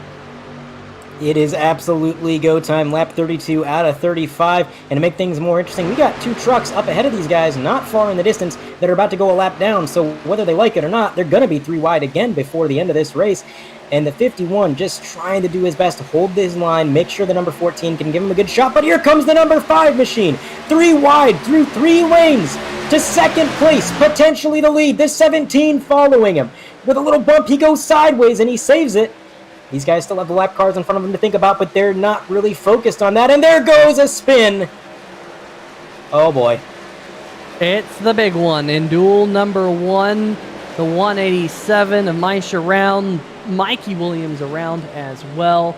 It is absolutely go time. Lap 32 out of 35. And to make things more interesting, we got 2 trucks up ahead of these guys, not far in the distance, that are about to go a lap down. So whether they like it or not, they're going to be 3 wide again before the end of this race. And the 51 just trying to do his best to hold this line, make sure the number 14 can give him a good shot. But here comes the number 5 machine. 3 wide through 3 lanes to second place, potentially the lead. The 17 following him. With a little bump, he goes sideways and he saves it. These guys still have the lap cars in front of them to think about, but they're not really focused on that. And there goes a spin. Oh boy. It's the big one in duel number 1, the 187 of Maish around, Mikey Williams around as well.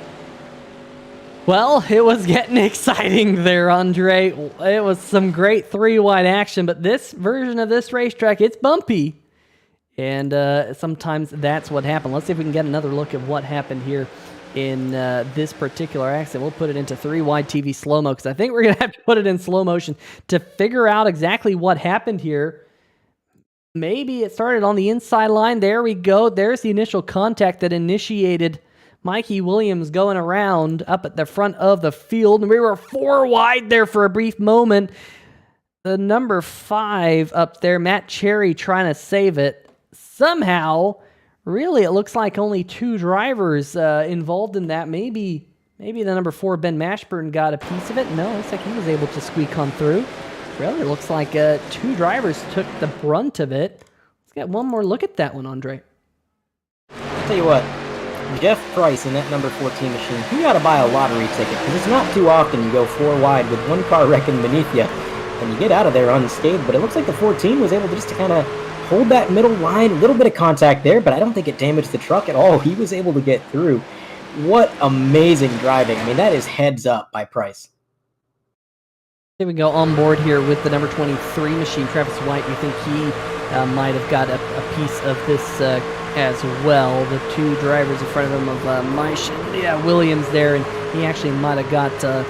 Well, it was getting exciting there, Andre. It was some great 3-wide action, but this version of this racetrack, it's bumpy. And sometimes that's what happened. Let's see if we can get another look at what happened here in this particular accident. We'll put it into 3-wide TV slow-mo because I think we're going to have to put it in slow motion to figure out exactly what happened here. Maybe it started on the inside line. There we go. There's the initial contact that initiated Mikey Williams going around up at the front of the field. And we were 4 wide there for a brief moment. The number 5 up there, Matt Cherry, trying to save it. Somehow, really, it looks like only 2 drivers involved in that. Maybe the number 4, Ben Mashburn, got a piece of it. No, it looks like he was able to squeak on through. Really, it looks like 2 drivers took the brunt of it. Let's get one more look at that one, Andre. I'll tell you what, Jeff Price in that number 14 machine, he got to buy a lottery ticket, because it's not too often you go 4 wide with 1 car wrecking beneath you, and you get out of there unscathed. But it looks like the 14 was able to just to kind of hold that middle line, a little bit of contact there, but I don't think it damaged the truck at all. He was able to get through. What amazing driving. I mean, that is heads up by Price. Here we go on board here with the number 23 machine, Travis White. You think he might have got a piece of this as well? The 2 drivers in front of him of Maish and Williams there, and he actually might have got a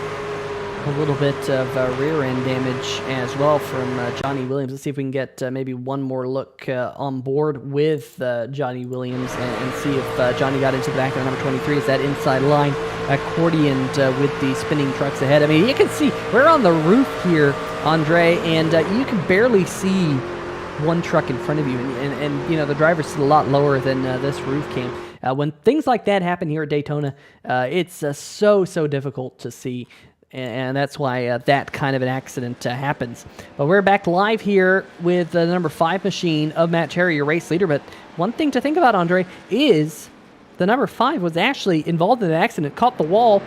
little bit of rear end damage as well from Johnny Williams. Let's see if we can get maybe one more look on board with Johnny Williams and see if Johnny got into the back of the number 23. Is that inside line accordioned with the spinning trucks ahead? I mean, you can see we're on the roof here, Andre, and you can barely see 1 truck in front of you, and you know, the driver's still a lot lower than this roof cam. When things like that happen here at Daytona, it's so difficult to see. And that's why that kind of an accident happens. But we're back live here with the number 5 machine of Matt Cherry, your race leader. But one thing to think about, Andre, is the number 5 was actually involved in an accident, caught the wall.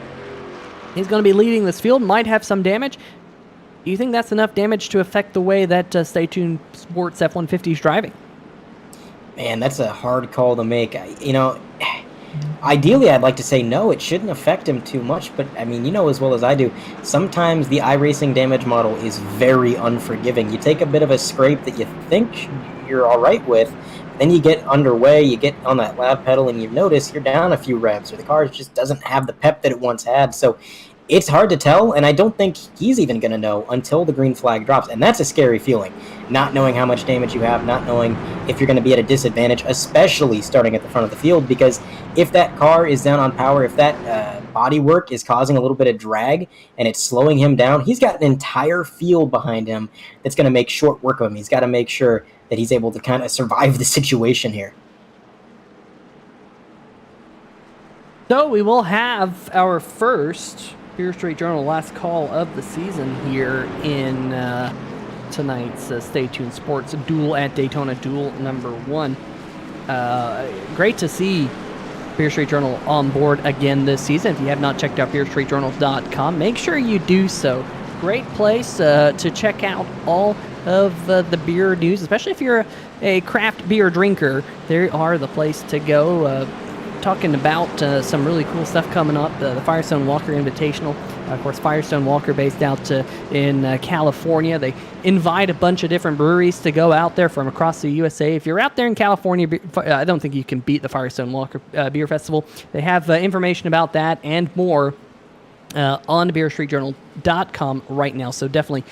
He's going to be leading this field, might have some damage. Do you think that's enough damage to affect the way that Stay Tuned Sports F-150 is driving? Man, that's a hard call to make. You know, ideally, I'd like to say no, it shouldn't affect him too much, but I mean, you know as well as I do, sometimes the iRacing damage model is very unforgiving. You take a bit of a scrape that you think you're all right with, then you get underway, you get on that loud pedal, and you notice you're down a few revs, or the car just doesn't have the pep that it once had. So it's hard to tell, and I don't think he's even going to know until the green flag drops, and that's a scary feeling, not knowing how much damage you have, not knowing if you're going to be at a disadvantage, especially starting at the front of the field, because if that car is down on power, if that body work is causing a little bit of drag and it's slowing him down, he's got an entire field behind him that's going to make short work of him. He's got to make sure that he's able to kind of survive the situation here. So we will have our first Beer Street Journal last call of the season here in tonight's Stay Tuned Sports Duel at Daytona, duel number 1. Great to see Beer Street Journal on board again this season. If you have not checked out beerstreetjournal.com, make sure you do so. Great place to check out all of the beer news, especially if you're a craft beer drinker. They are the place to go. Talking about some really cool stuff coming up, the Firestone Walker Invitational. Of course, Firestone Walker based out in California. They invite a bunch of different breweries to go out there from across the USA. If you're out there in California, I don't think you can beat the Firestone Walker Beer Festival. They have information about that and more on beerstreetjournal.com right now, so definitely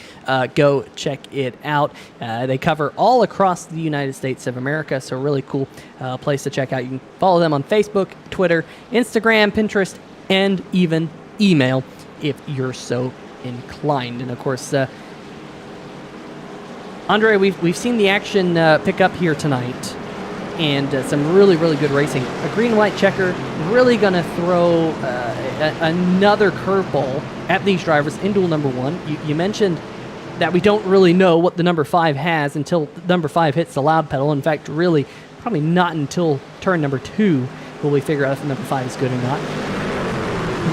go check it out. They cover all across the United States of America, so really cool place to check out. You can follow them on Facebook, Twitter, Instagram, Pinterest, and even email if you're so inclined. And of course, Andre, we've seen the action pick up here tonight, and some really good racing. A green-white checker really going to throw another curveball at these drivers in duel number 1. You mentioned that we don't really know what the number 5 has until number 5 hits the loud pedal. In fact, really, probably not until turn number 2 will we figure out if the number 5 is good or not.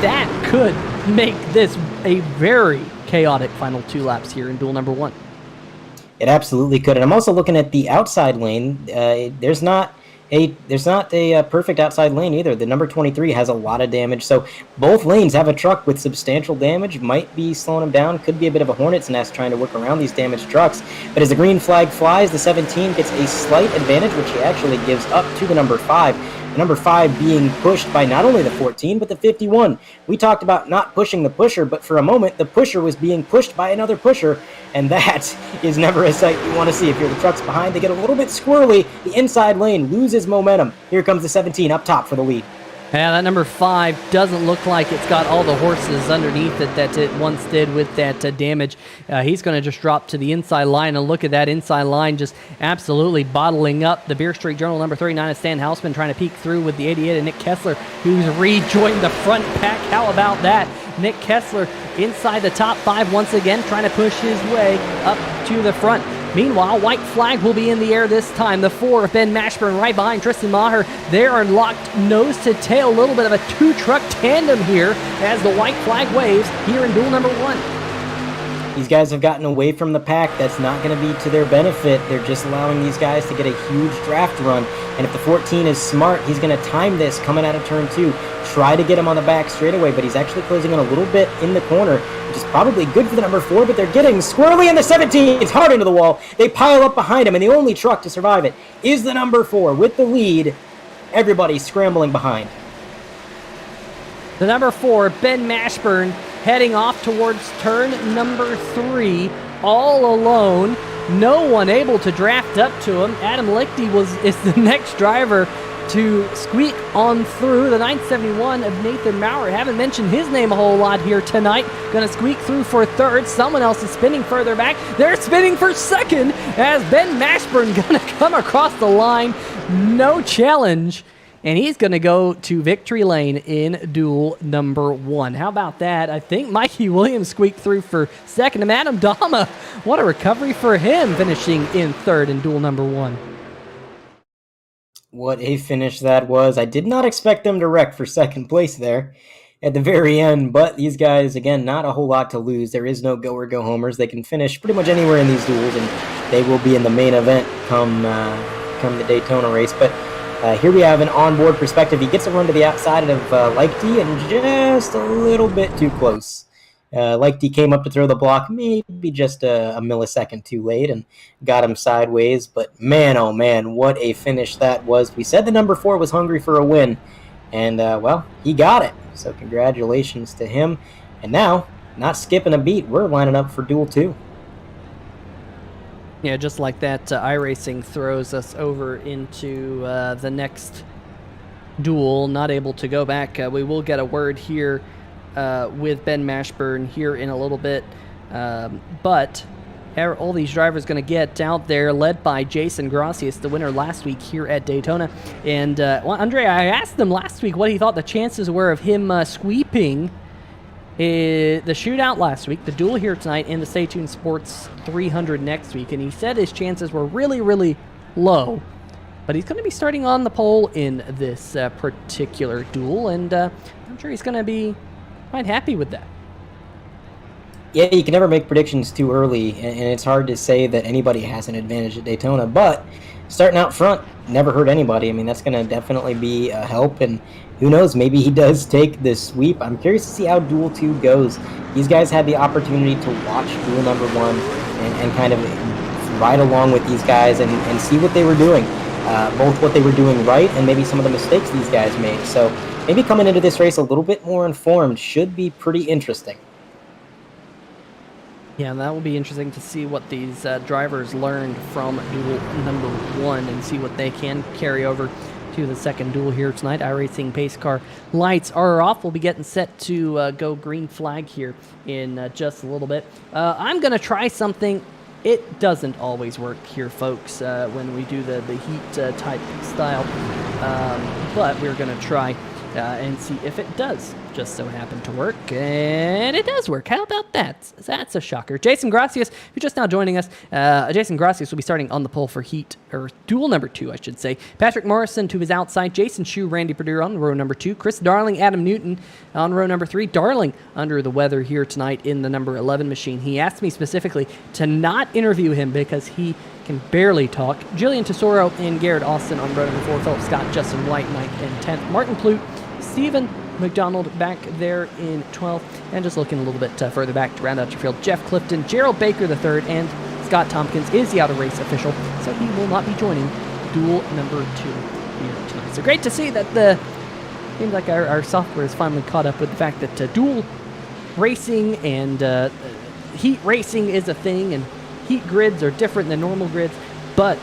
That could make this a very chaotic final 2 laps here in duel number 1. It absolutely could. And I'm also looking at the outside lane. There's not a perfect outside lane either. The number 23 has a lot of damage. So both lanes have a truck with substantial damage. Might be slowing them down. Could be a bit of a hornet's nest trying to work around these damaged trucks. But as the green flag flies, the 17 gets a slight advantage, which he actually gives up to the number 5. The number 5 being pushed by not only the 14, but the 51. We talked about not pushing the pusher, but for a moment, the pusher was being pushed by another pusher, and that is never a sight you want to see. If you're the trucks behind, they get a little bit squirrely. The inside lane loses momentum. Here comes the 17 up top for the lead. Yeah, that number 5 doesn't look like it's got all the horses underneath it that it once did with that damage. He's going to just drop to the inside line, and look at that inside line just absolutely bottling up. The Beer Street Journal number 39 is Stan Hausman trying to peek through with the 88 of Nick Kessler, who's rejoined the front pack. How about that? Nick Kessler inside the top 5 once again, trying to push his way up to the front. Meanwhile, white flag will be in the air this time. The 4 of Ben Mashburn right behind Tristan Maher. They are locked nose to tail. A little bit of a 2-truck tandem here as the white flag waves here in duel number 1. These guys have gotten away from the pack. That's not going to be to their benefit. They're just allowing these guys to get a huge draft run. And if the 14 is smart, he's going to time this coming out of turn 2. Try to get him on the back straightaway, but he's actually closing in a little bit in the corner, which is probably good for the number 4, but they're getting squirrely in the 17. It's hard into the wall. They pile up behind him, and the only truck to survive it is the number 4 with the lead. Everybody scrambling behind. The number 4, Ben Mashburn, heading off towards turn number 3, all alone. No one able to draft up to him. Adam Lichty is the next driver to squeak on through. The 971 of Nathan Maurer. Haven't mentioned his name a whole lot here tonight. Going to squeak through for 3rd. Someone else is spinning further back. They're spinning for 2nd as Ben Mashburn going to come across the line. No challenge. And he's going to go to victory lane in duel number 1. How about that? I think Mikey Williams squeaked through for 2nd. And Adam Dama, what a recovery for him, finishing in 3rd in duel number 1. What a finish that was. I did not expect them to wreck for 2nd place there at the very end, but these guys, again, not a whole lot to lose. There is no go or go homers. They can finish pretty much anywhere in these duels, and they will be in the main event come the Daytona race. But here we have an onboard perspective. He gets a run to the outside of Lichty, and just a little bit too close. Lichty came up to throw the block, maybe just a millisecond too late, and got him sideways. But man, oh man, what a finish that was. We said the number 4 was hungry for a win, and well, he got it. So congratulations to him. And now, not skipping a beat, we're lining up for duel 2. Yeah, just like that, iRacing throws us over into the next duel. Not able to go back. We will get a word here with Ben Mashburn here in a little bit. But all these drivers going to get out there, led by Jason Gracias, the winner last week here at Daytona. And Andre, I asked him last week what he thought the chances were of him sweeping the shootout last week, the duel here tonight, and the Stay Tuned Sports 300 next week. And he said his chances were really, really low. But he's going to be starting on the pole in this particular duel, and I'm sure he's going to be quite happy with that. Yeah, you can never make predictions too early, and it's hard to say that anybody has an advantage at Daytona, but starting out front never hurt anybody. I mean, that's going to definitely be a help, and who knows, maybe he does take this sweep. I'm curious to see how Duel 2 goes. These guys had the opportunity to watch Duel number 1 and kind of ride along with these guys and see what they were doing, both what they were doing right and maybe some of the mistakes these guys made. So maybe coming into this race a little bit more informed should be pretty interesting. Yeah, that will be interesting to see what these drivers learned from duel number 1 and see what they can carry over to the second duel here tonight. iRacing pace car lights are off. We'll be getting set to go green flag here in just a little bit. I'm going to try something. It doesn't always work here, folks, when we do the heat type style, but we're going to try and see if it does. just so happened to work, and it does work. How about that? That's a shocker. Jason Gracias, who's just now joining us. Jason Gracias will be starting on the pole for duel number 2, I should say. Patrick Morrison to his outside. Jason Shu, Randy Perdue on row number 2. Chris Darling, Adam Newton on row number 3. Darling under the weather here tonight in the number 11 machine. He asked me specifically to not interview him because he can barely talk. Jillian Tesoro and Garrett Austin on row number 4. Philip Scott, Justin White, Mike in 10th. Martin Plute, Stephen McDonald back there in 12th, and just looking a little bit further back to round out your field, Jeff Clifton, Gerald Baker the third, and Scott Tompkins is the out-of-race official, so he will not be joining duel number 2 here tonight. So great to see that seems like our software has finally caught up with the fact that dual racing and heat racing is a thing, and heat grids are different than normal grids, but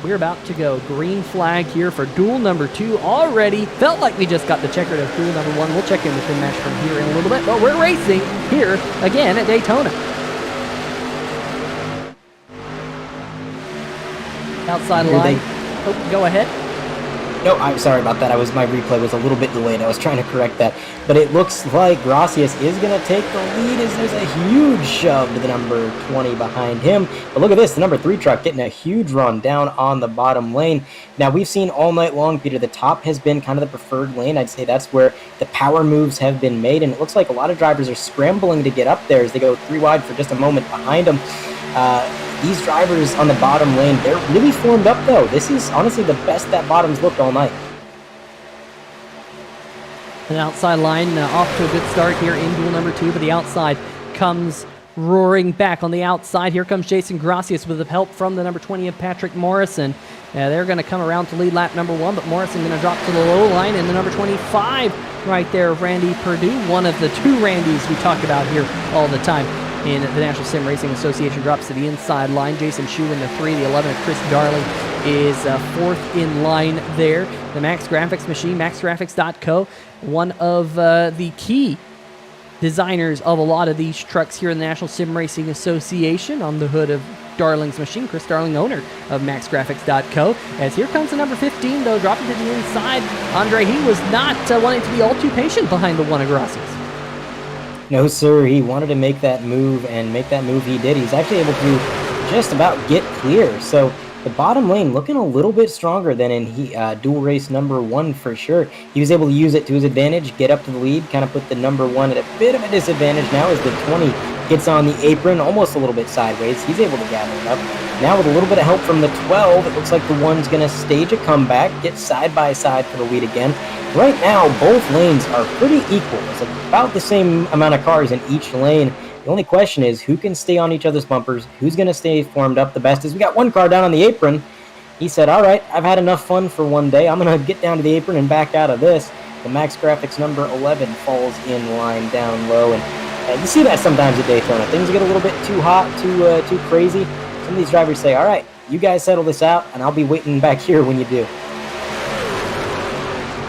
we're about to go green flag here for duel number 2 already. Felt like we just got the checkered of duel number 1. We'll check in with the match from here in a little bit, but we're racing here again at Daytona. Outside line. Oh, go ahead. No, I'm sorry about that. My replay was a little bit delayed. I was trying to correct that. But it looks like Gracias is going to take the lead as there's a huge shove to the number 20 behind him. But look at this, the number 3 truck getting a huge run down on the bottom lane. Now, we've seen all night long, Peter, the top has been kind of the preferred lane. I'd say that's where the power moves have been made. And it looks like a lot of drivers are scrambling to get up there as they go 3 wide for just a moment behind them. These drivers on the bottom lane, they're really formed up, though. This is honestly the best that bottom's looked all night. An outside line off to a good start here in duel number 2, but the outside comes roaring back. On the outside, here comes Jason Gracias with the help from the number 20 of Patrick Morrison. They're going to come around to lead lap number 1, but Morrison going to drop to the low line, and the number 25 right there, Randy Perdue, one of the 2 Randys we talk about here all the time in the National Sim Racing Association, drops to the inside line. Jason Shu in the 3, the 11 of Chris Darling is 4th in line there. The MaxGrafix machine, MaxGrafix.co, one of the key designers of a lot of these trucks here in the National Sim Racing Association, on the hood of Darling's machine. Chris Darling, owner of MaxGrafix.co. As here comes the number 15, though, dropping to the inside. Andre, he was not wanting to be all too patient behind the one of Gracias. No, sir. He wanted to make that move, and make that move he did. He's actually able to just about get clear. So the bottom lane looking a little bit stronger than in dual race number 1 for sure. He was able to use it to his advantage, get up to the lead, kind of put the number 1 at a bit of a disadvantage now as the 20 gets on the apron, almost a little bit sideways. He's able to gather it up. Now with a little bit of help from the 12, it looks like the 1's going to stage a comeback, get side by side for the lead again. Right now, both lanes are pretty equal. It's about the same amount of cars in each lane. The only question is who can stay on each other's bumpers, who's going to stay formed up the best. As we got one car down on the apron, he said, all right, I've had enough fun for one day. I'm going to get down to the apron and back out of this. The MaxGrafix number 11 falls in line down low. And you see that sometimes at Daytona. Things get a little bit too hot, too crazy. Some of these drivers say, all right, you guys settle this out, and I'll be waiting back here when you do.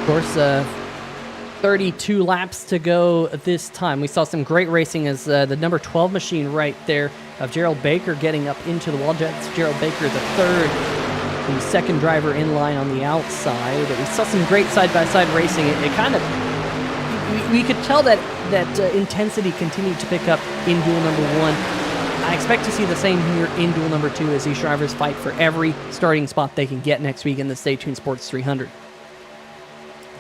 Of course, 32 laps to go this time. We saw some great racing as the number 12 machine right there of Gerald Baker getting up into the wall. Gerald Baker, the third, the second driver in line on the outside. We saw some great side-by-side racing. It kind of, we could tell that intensity continued to pick up in duel number 1. I expect to see the same here in duel number 2 as these drivers fight for every starting spot they can get next week in the Stay Tuned Sports 300.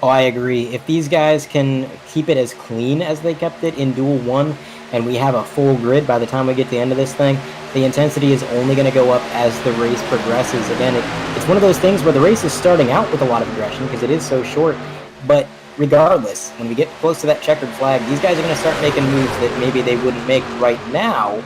Oh, I agree. If these guys can keep it as clean as they kept it in Duel 1, and we have a full grid by the time we get to the end of this thing, the intensity is only going to go up as the race progresses. Again, it's one of those things where the race is starting out with a lot of aggression because it is so short, but regardless, when we get close to that checkered flag, these guys are going to start making moves that maybe they wouldn't make right now.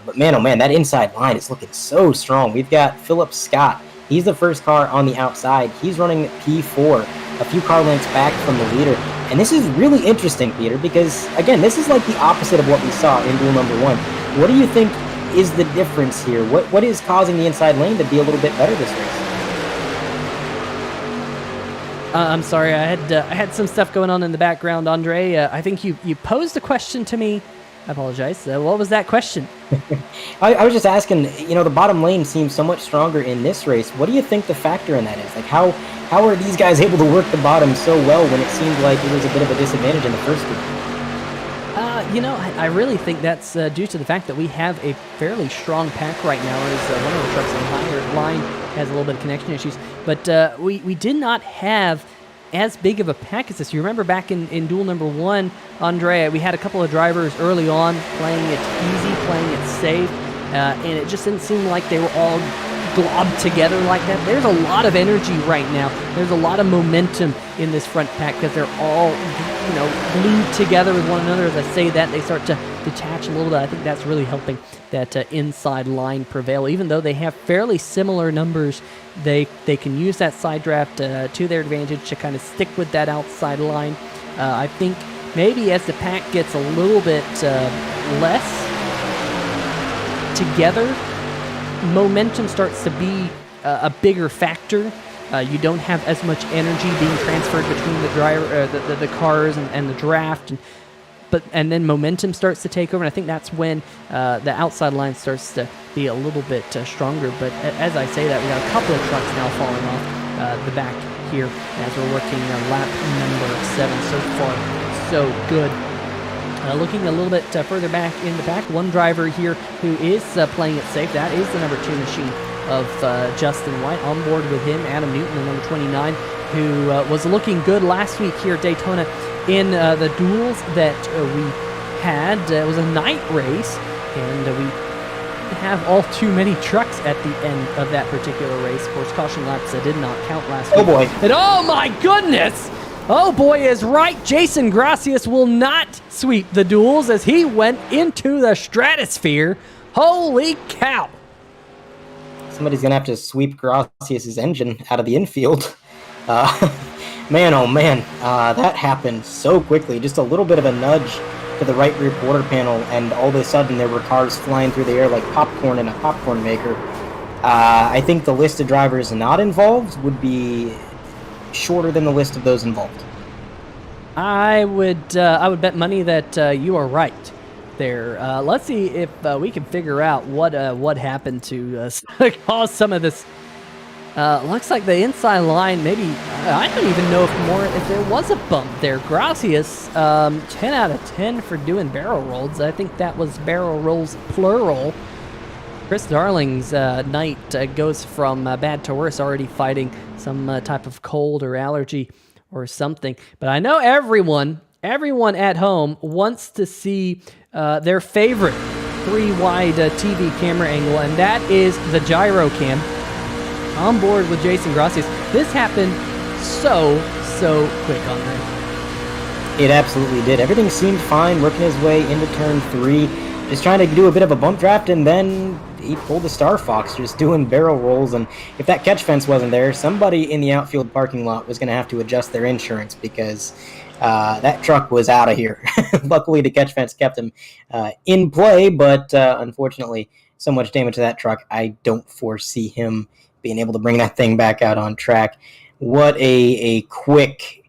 But man, oh man, that inside line is looking so strong. We've got Philip Scott. He's the first car on the outside. He's running P4, a few car lengths back from the leader. And this is really interesting, Peter, because, again, this is like the opposite of what we saw in duel number 1. What do you think is the difference here? What is causing the inside lane to be a little bit better this race? I'm sorry, I had some stuff going on in the background, Andre. I think you posed a question to me, I apologize. What was that question? I was just asking, the bottom lane seems so much stronger in this race. What do you think the factor in that is? Like, how are these guys able to work the bottom so well when it seemed like it was a bit of a disadvantage in the first group? I really think that's due to the fact that we have a fairly strong pack right now, as one of the trucks on the higher line has a little bit of connection issues. But we did not have as big of a pack as this. You remember back in duel number 1, Andre, we had a couple of drivers early on playing it easy, playing it safe, and it just didn't seem like they were all globbed together like that. There's a lot of energy right now. There's a lot of momentum in this front pack because they're all, glued together with one another. As I say that, they start to detach a little bit. I think that's really helping that inside line prevail. Even though they have fairly similar numbers, they can use that side draft to their advantage to kind of stick with that outside line. I think maybe as the pack gets a little bit less together, momentum starts to be a bigger factor. You don't have as much energy being transferred between the driver, the cars and the draft, and then momentum starts to take over. And I think that's when the outside line starts to be a little bit stronger. But as I say that, we got a couple of trucks now falling off the back here as we're working lap number 7. So far, so good. Looking a little bit further back in the back, one driver here who is playing it safe. That is the number 2 machine of Justin White. On board with him, Adam Newton, the number 29, who was looking good last week here at Daytona in the duels that we had. It was a night race, and we have all too many trucks at the end of that particular race. Of course, caution laps did not count last week. Oh boy. And oh my goodness! Oh boy is right. Jason Gracias will not sweep the duels as he went into the stratosphere. Holy cow. Somebody's going to have to sweep Gracias' engine out of the infield. Man, oh man, that happened so quickly. Just a little bit of a nudge to the right rear quarter panel, and all of a sudden there were cars flying through the air like popcorn in a popcorn maker. I think the list of drivers not involved would be shorter than the list of those involved. I would bet money that you are right there. Let's see if we can figure out what happened to cause some of this. Looks like the inside line, maybe, I don't even know if there was a bump there. Gracias, 10 out of 10 for doing barrel rolls. I think that was barrel rolls plural. Chris Darling's night goes from bad to worse, already fighting some type of cold or allergy or something. But I know everyone at home wants to see their favorite 3-wide TV camera angle, and that is the gyro cam. On board with Jason Gracias. This happened so quick on there. It absolutely did. Everything seemed fine, working his way into turn 3, just trying to do a bit of a bump draft, and then he pulled a Star Fox, just doing barrel rolls. And if that catch fence wasn't there, somebody in the outfield parking lot was going to have to adjust their insurance, because that truck was out of here. Luckily, the catch fence kept him in play, but unfortunately, so much damage to that truck, I don't foresee him being able to bring that thing back out on track. What a quick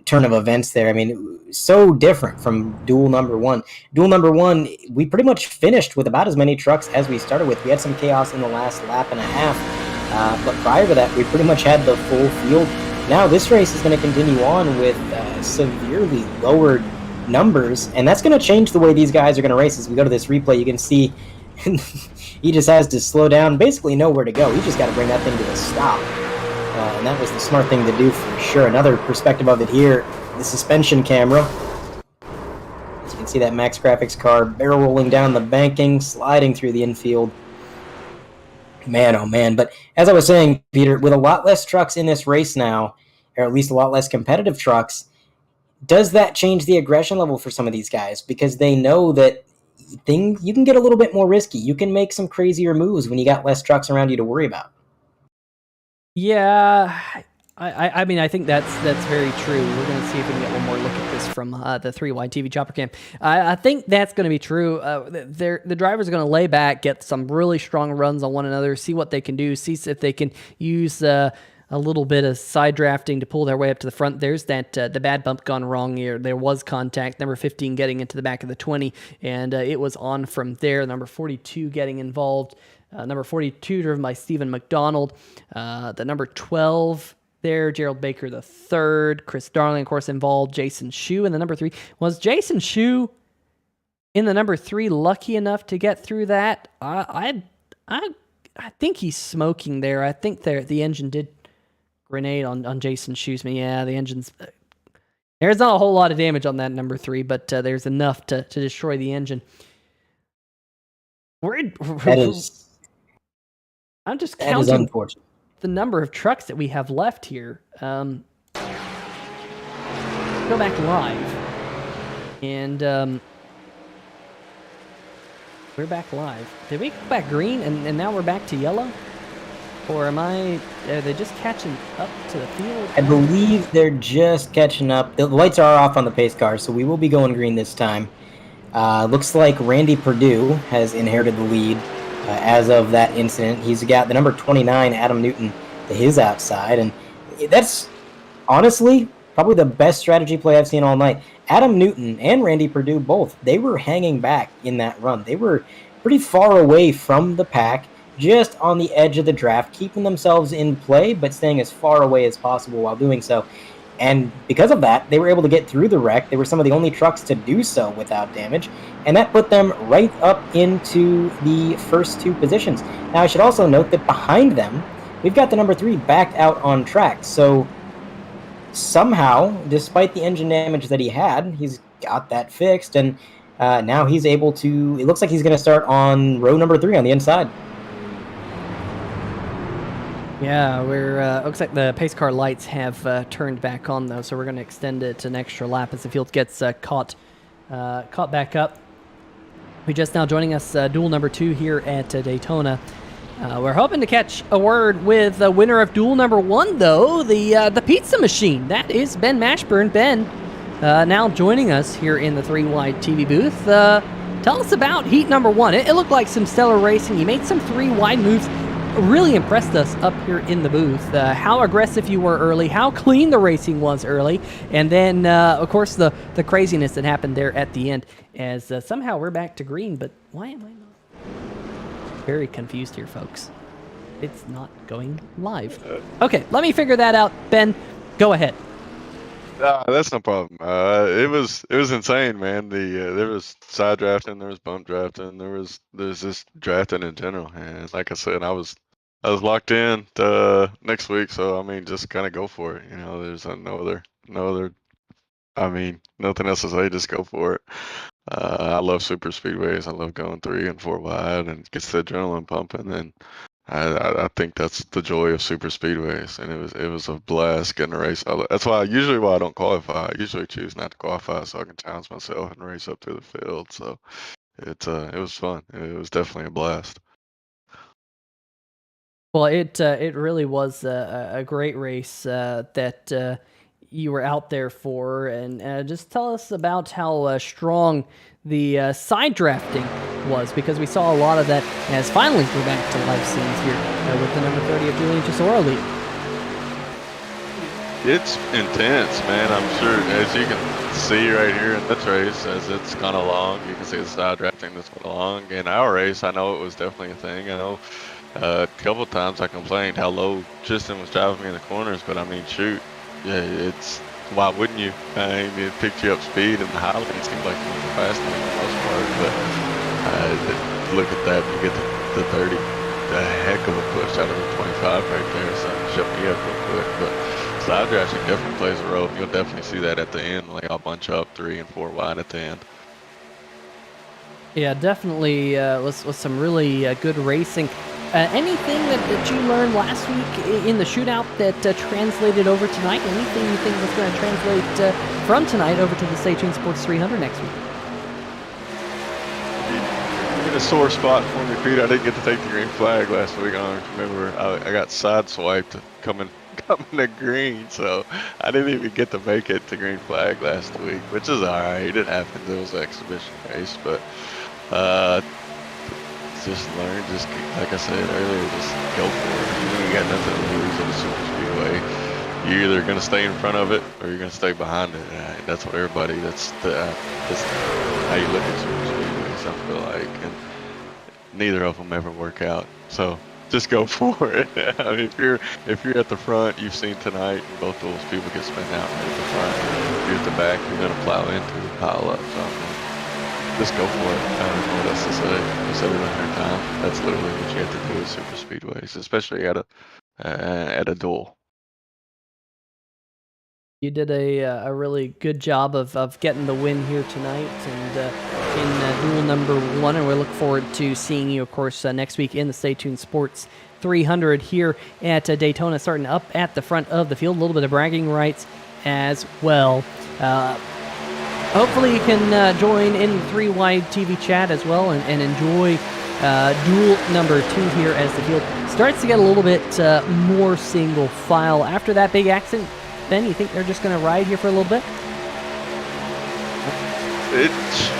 turn of events there. I mean, so different from duel number 1. Duel number 1, we pretty much finished with about as many trucks as we started with. We had some chaos in the last lap and a half, but prior to that, we pretty much had the full field. Now this race is going to continue on with severely lowered numbers, and that's going to change the way these guys are going to race. As we go to this replay, you can see he just has to slow down, basically nowhere to go. He just got to bring that thing to a stop. And that was the smart thing to do for sure. Another perspective of it here, the suspension camera. As you can see that MaxGrafix car barrel rolling down the banking, sliding through the infield. Man, oh man. But as I was saying, Peter, with a lot less trucks in this race now, or at least a lot less competitive trucks, does that change the aggression level for some of these guys? Because they know that you can get a little bit more risky. You can make some crazier moves when you got less trucks around you to worry about. Yeah, I mean, I think that's very true. We're going to see if we can get one more look at this from the 3-wide TV chopper cam. I think that's going to be true. The drivers are going to lay back, get some really strong runs on one another, see what they can do, see if they can use a little bit of side drafting to pull their way up to the front. There's that the bad bump gone wrong here. There was contact. Number 15 getting into the back of the 20, and it was on from there. Number 42 getting involved. Number 42 driven by Stephen McDonald. The number 12 there, Gerald Baker the third. Chris Darling, of course, involved. Jason Shue in the number 3. Was Jason Shue in the number 3 lucky enough to get through that? I think he's smoking there. I think the engine did grenade on Jason Shue's. Yeah, the engine's... There's not a whole lot of damage on that number 3, but there's enough to destroy the engine. I'm just counting the number of trucks that we have left here. Go back live. And we're back live. Did we go back green and now we're back to yellow? Or are they just catching up to the field? I believe they're just catching up. The lights are off on the pace car, so we will be going green this time. Looks like Randy Perdue has inherited the lead as of that incident. He's got the number 29, Adam Newton, to his outside, and that's honestly probably the best strategy play I've seen all night. Adam Newton and Randy Perdue both, they were hanging back in that run. They were pretty far away from the pack, just on the edge of the draft, keeping themselves in play, but staying as far away as possible while doing so. And because of that, they were able to get through the wreck. They were some of the only trucks to do so without damage, and that put them right up into the first 2 positions. Now, I should also note that behind them, we've got the number 3 backed out on track. So somehow, despite the engine damage that he had, he's got that fixed, and now he's able to... It looks like he's going to start on row number 3 on the inside. Yeah, looks like the pace car lights have turned back on though, so we're going to extend it an extra lap as the field gets caught back up. We just now joining us, duel number 2 here at Daytona. We're hoping to catch a word with the winner of duel number 1 though, the pizza machine. That is Ben Mashburn. Ben, now joining us here in the 3-wide TV booth. Tell us about heat number 1. It looked like some stellar racing. You made some 3-wide moves. Really impressed us up here in the booth. How aggressive you were early, how clean the racing was early, and then, of course, the craziness that happened there at the end, as somehow we're back to green, but why am I not? Very confused here, folks. It's not going live. Okay, let me figure that out. Ben, go ahead. That's no problem. It was insane, man. There was side drafting, there was bump drafting, there's just drafting in general. And like I said, I was locked in next week, so I mean, just kind of go for it. You know, there's no other. I mean, nothing else to say. Just go for it. I love super speedways. I love going 3 and 4 wide, and it gets the adrenaline pumping. And I think that's the joy of super speedways, and it was a blast getting a race. That's why I don't qualify. I usually choose not to qualify so I can challenge myself and race up through the field. So it was fun. It was definitely a blast. Well, it really was a great race that you were out there for, and just tell us about how strong the side drafting was, because we saw a lot of that as finally we're back to live scenes here with the number 30 of Julian Chisora lead. It's intense, man. I'm sure, as you can see right here in this race, as it's gone along, you can see the side drafting that's gone along. In our race, I know it was definitely a thing. I know a couple of times I complained how low Tristan was driving me in the corners, but I mean, shoot, yeah, why wouldn't you? I mean, it picked you up speed, and the highlight seemed like you were fast for the most part. But look at that, you get the 30, the heck of a push out of the 25 right there, so shut me up real quick. But side drafting definitely plays a role. You'll definitely see that at the end, like I'll bunch up 3 and 4 wide at the end. Yeah, definitely was some really good racing. Anything that you learned last week in the shootout that translated over tonight? Anything you think was going to translate from tonight over to the Stay Tuned Sports 300 next week? In a sore spot for me, Pete. I didn't get to take the green flag last week. I don't remember. I got sideswiped coming to green, so I didn't even get to make it to green flag last week, which is all right. It happens. It was an exhibition race, but just learn. Just like I said earlier, just go for it. You got nothing to lose at a super speedway. You're either gonna stay in front of it or you're gonna stay behind it. And that's what everybody. That's how you look at super speedways. I feel like, and neither of them ever work out. So just go for it. I mean, if you're at the front, you've seen tonight, both those people get spun out right at the front. If you're at the back, you're gonna plow into and pile up. So I mean, just go for it. I don't know what else to say. I said it 100 times. That's literally what you have to do with super speedways, especially at a duel. You did a really good job of getting the win here tonight and in duel number 1, and we look forward to seeing you, of course, next week in the Stay Tuned Sports 300 here at Daytona, starting up at the front of the field. A little bit of bragging rights as well. Hopefully you can join in the 3-Wide TV chat as well and enjoy duel number 2 here as the field starts to get a little bit more single file. After that big accident, Ben, you think they're just going to ride here for a little bit? It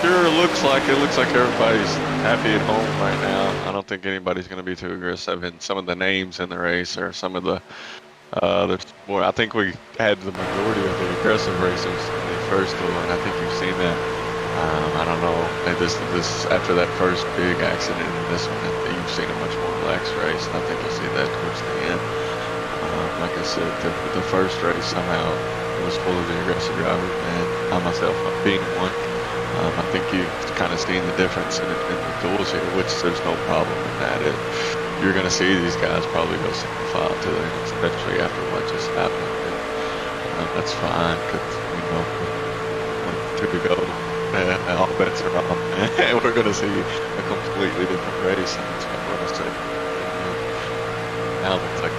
sure looks like it. Looks like everybody's happy at home right now. I don't think anybody's going to be too aggressive. And some of the names in the race or some of the there's more. I think we had the majority of the aggressive racers in the first duel, and I think you've seen that. I don't know. This after that first big accident in this one, you've seen a much more relaxed race, and I think you'll see that towards the end. Like I said, the first race somehow it was full of the aggressive drivers, and I myself being one. I think you've kind of seen the difference in the duels here, which there's no problem in that. You're going to see these guys probably go single file to the end, especially after what just happened. And, that's fine, because we know when to go. All bets are off, and we're going to see a completely different race, and it's going to say, now looks like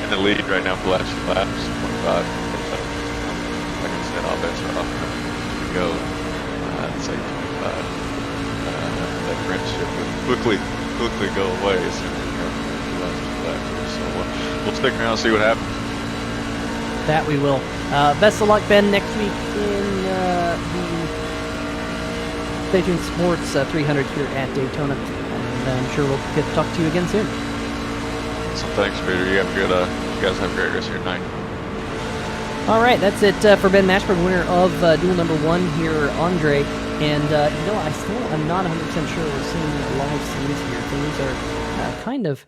in the lead right now for last few laps, 25. Like I said, all bets are off. We go, I'd say 25. That friendship will quickly go away as soon as we go the last few laps. So we'll stick around and see what happens. That we will. Best of luck, Ben, next week in the Stay Tuned Sports 300 here at Daytona. And I'm sure we'll get to talk to you again soon. So thanks, Peter. You guys have a great rest of your night. All right, that's it for Ben Mashberg, winner of duel number 1 here, Andre. And I still am not 100% sure we're seeing live streams here. Things are kind of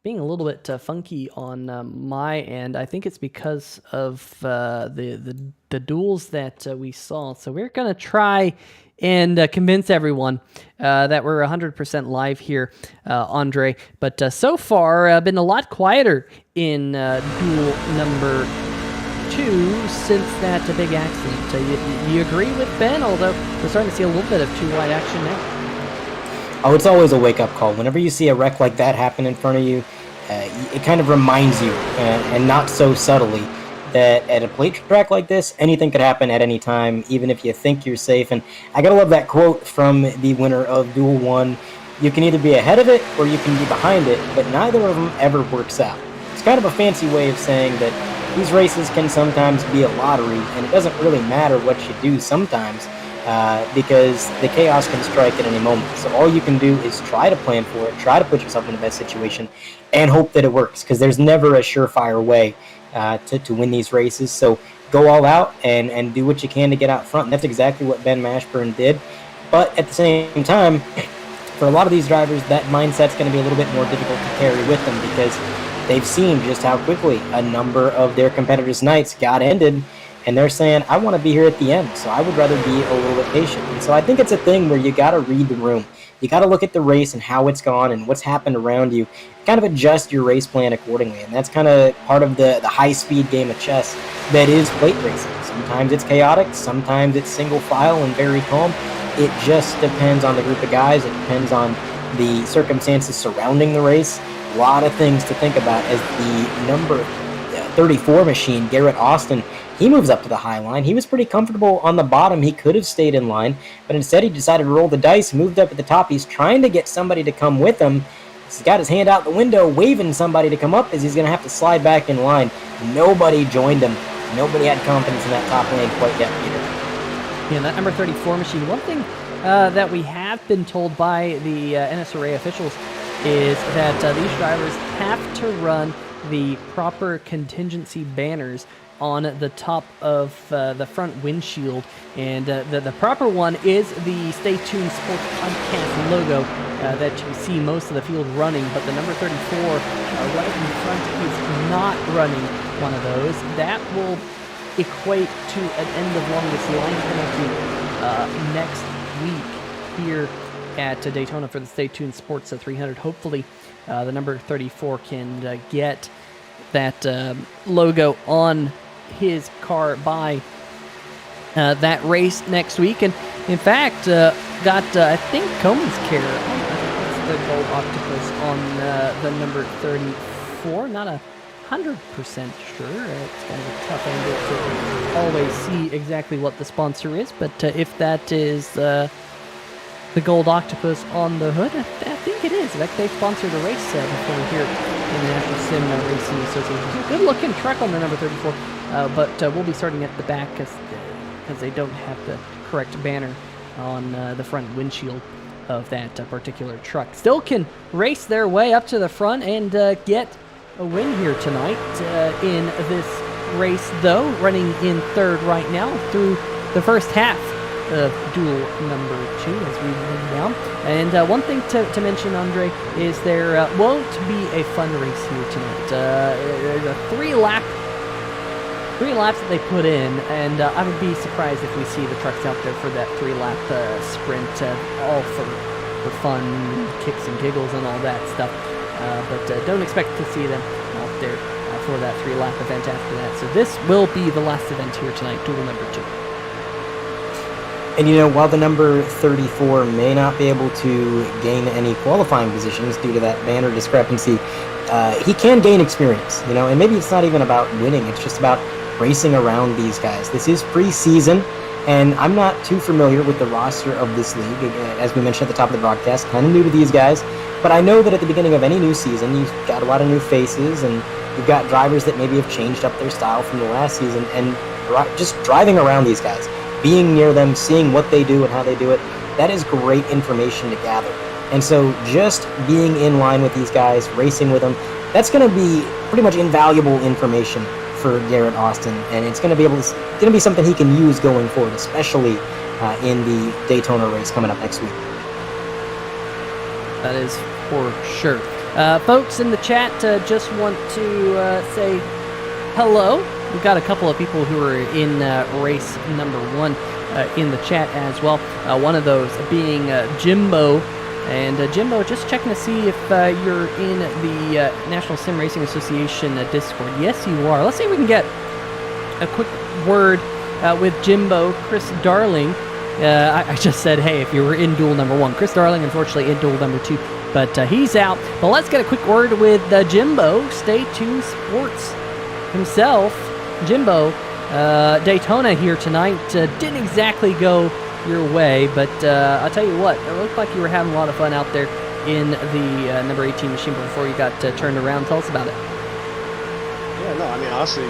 being a little bit funky on my end. I think it's because of the duels that we saw. So we're gonna try and convince everyone that we're 100% live here, Andre. But so far, been a lot quieter in duel number 2 since that big accident. You agree with Ben? Although we're starting to see a little bit of 2-wide action now. Oh, it's always a wake-up call. Whenever you see a wreck like that happen in front of you, it kind of reminds you, and not so subtly, that at a plate track like this, anything could happen at any time, even if you think you're safe. And I gotta love that quote from the winner of Duel 1. You can either be ahead of it or you can be behind it, but neither of them ever works out. It's kind of a fancy way of saying that these races can sometimes be a lottery, and it doesn't really matter what you do sometimes, because the chaos can strike at any moment. So all you can do is try to plan for it, try to put yourself in the best situation, and hope that it works, because there's never a surefire way to win these races. So go all out and do what you can to get out front. And that's exactly what Ben Mashburn did. But at the same time, for a lot of these drivers, that mindset's going to be a little bit more difficult to carry with them, because they've seen just how quickly a number of their competitors' nights got ended, and they're saying, I want to be here at the end, so I would rather be a little bit patient. And so I think it's a thing where you got to read the room. You got to look at the race and how it's gone and what's happened around you, kind of adjust your race plan accordingly. And that's kind of part of the high-speed game of chess that is plate racing. Sometimes it's chaotic, sometimes it's single file and very calm. It just depends on the group of guys. It depends on the circumstances surrounding the race. A lot of things to think about as the number 34 machine, Garrett Austin, he moves up to the high line. He was pretty comfortable on the bottom. He could have stayed in line, but instead he decided to roll the dice, moved up at the top. He's trying to get somebody to come with him. He's got his hand out the window, waving somebody to come up as he's going to have to slide back in line. Nobody joined him. Nobody had confidence in that top lane quite yet, Peter. Yeah, that number 34 machine. One thing that we have been told by the NSRA officials is that these drivers have to run the proper contingency banners on the top of the front windshield, and the proper one is the Stay Tuned Sports Podcast logo that you see most of the field running, but the number 34 right in front is not running one of those. That will equate to an end of longest line penalty next week here at Daytona for the Stay Tuned Sports 300. Hopefully the number 34 can get that logo on his car by that race next week. And in fact, got I think Coleman's care. I think that's the gold octopus on the number 34. Not 100% sure. It's kind of a tough angle to always see exactly what the sponsor is, but if that is the gold octopus on the hood, I think it is. In fact, they sponsored a race before here in the National Sim Racing Association. So good looking truck on the number 34, but we'll be starting at the back because they don't have the correct banner on the front windshield of that particular truck. Still can race their way up to the front and get a win here tonight in this race, though, running in third right now through the first half of duel number 2 as we move down. And one thing to mention, Andre, is there won't be a fun race here tonight. There's a three laps that they put in, and I would be surprised if we see the trucks out there for that 3-lap sprint, all for fun, kicks and giggles and all that stuff. But don't expect to see them out there for that 3-lap event after that. So this will be the last event here tonight, duel number 2. And you know, while the number 34 may not be able to gain any qualifying positions due to that banner discrepancy, he can gain experience, you know, and maybe it's not even about winning, it's just about racing around these guys. This is preseason, and I'm not too familiar with the roster of this league. As we mentioned at the top of the broadcast, kind of new to these guys, but I know that at the beginning of any new season, you've got a lot of new faces, and you've got drivers that maybe have changed up their style from the last season, and just driving around these guys, being near them, seeing what they do and how they do it, that is great information to gather. And so just being in line with these guys, racing with them, that's going to be pretty much invaluable information for Garrett Austin, and it's going to be something he can use going forward, especially in the Daytona race coming up next week. That is for sure. Folks in the chat just want to say hello. We've got a couple of people who are in race number 1 in the chat as well. One of those being Jimbo. And Jimbo, just checking to see if you're in the National Sim Racing Association Discord. Yes, you are. Let's see if we can get a quick word with Jimbo. Chris Darling. I just said, hey, if you were in duel number 1. Chris Darling, unfortunately, in duel number 2. But he's out. But let's get a quick word with Jimbo. Stay Tuned Sports himself. Jimbo, Daytona here tonight didn't exactly go your way, but I'll tell you what, it looked like you were having a lot of fun out there in the number 18 machine before you got turned around. Tell us about it. Yeah, no, I mean, honestly,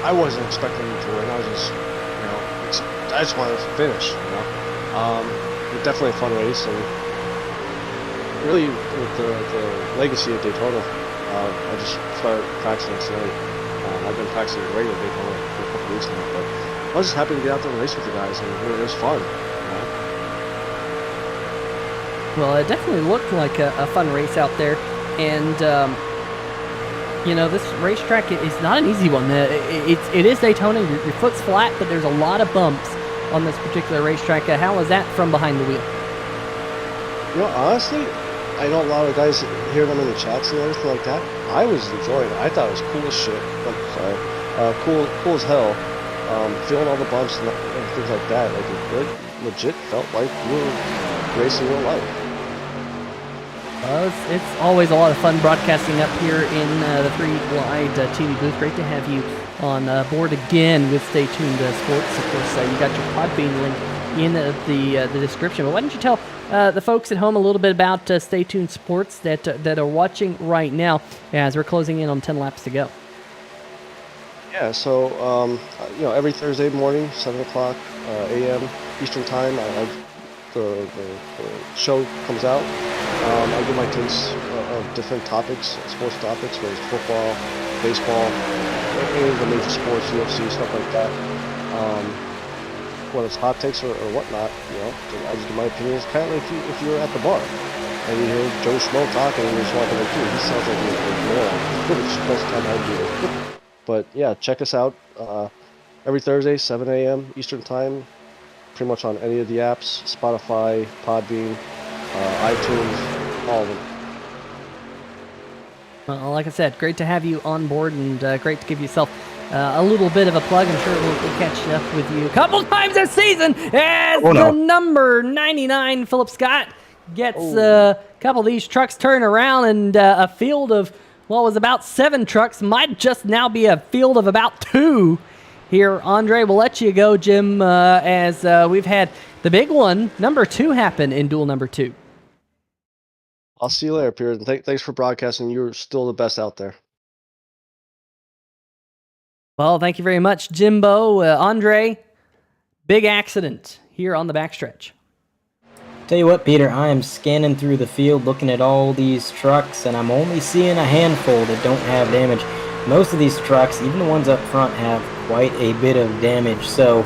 I wasn't expecting to win. I was just, I just wanted to finish, It was definitely a fun race, and really with the legacy of Daytona, I just started practicing tonight. I've been practicing regular Daytona for a couple weeks now, but I was just happy to get out there and race with the guys, and it was fun. Well, it definitely looked like a fun race out there, and this racetrack is not an easy one. It is Daytona. Your foot's flat, but there's a lot of bumps on this particular racetrack. How was that from behind the wheel? Honestly, I know a lot of guys hear them in the chats and everything like that. I was enjoying it. I thought it was cool as shit. I'm sorry. Cool as hell. Feeling all the bumps and things like that. Like, it legit felt like you were racing real life. It's always a lot of fun broadcasting up here in the Free Wide TV booth. Great to have you on board again with Stay Tuned Sports. Of course, you got your Podbean link in the description. But why don't you tell the folks at home a little bit about Stay Tuned Sports that are watching right now as we're closing in on 10 laps to go. Yeah, so every Thursday morning, 7 o'clock a.m. Eastern Time, I the show comes out, I give my takes of different topics, sports topics, whether it's football, baseball, any of the major sports, UFC, stuff like that. Whether it's hot takes or whatnot, I just give my opinions. Kind of like if you're at the bar and you hear Joe Schmo talking and you're just walking like, dude, he sounds like a moron. It's the best time I do it. But yeah, check us out every Thursday, 7 a.m. Eastern Time, pretty much on any of the apps, Spotify, Podbean, iTunes, all of them. Well, like I said, great to have you on board, and great to give yourself a little bit of a plug. I'm sure we'll catch up with you a couple times this season as the number 99 Philip Scott gets a couple of these trucks turned around, and a field of what was about 7 trucks might just now be a field of about 2 here. Andre, we'll let you go, Jim, as we've had the big one, number 2, happen in duel number 2. I'll see you later, Peter. Thanks for broadcasting. You're still the best out there. Well, thank you very much, Jimbo. Andre, big accident here on the backstretch. Tell you what, Peter, I am scanning through the field looking at all these trucks, and I'm only seeing a handful that don't have damage. Most of these trucks, even the ones up front, have quite a bit of damage. So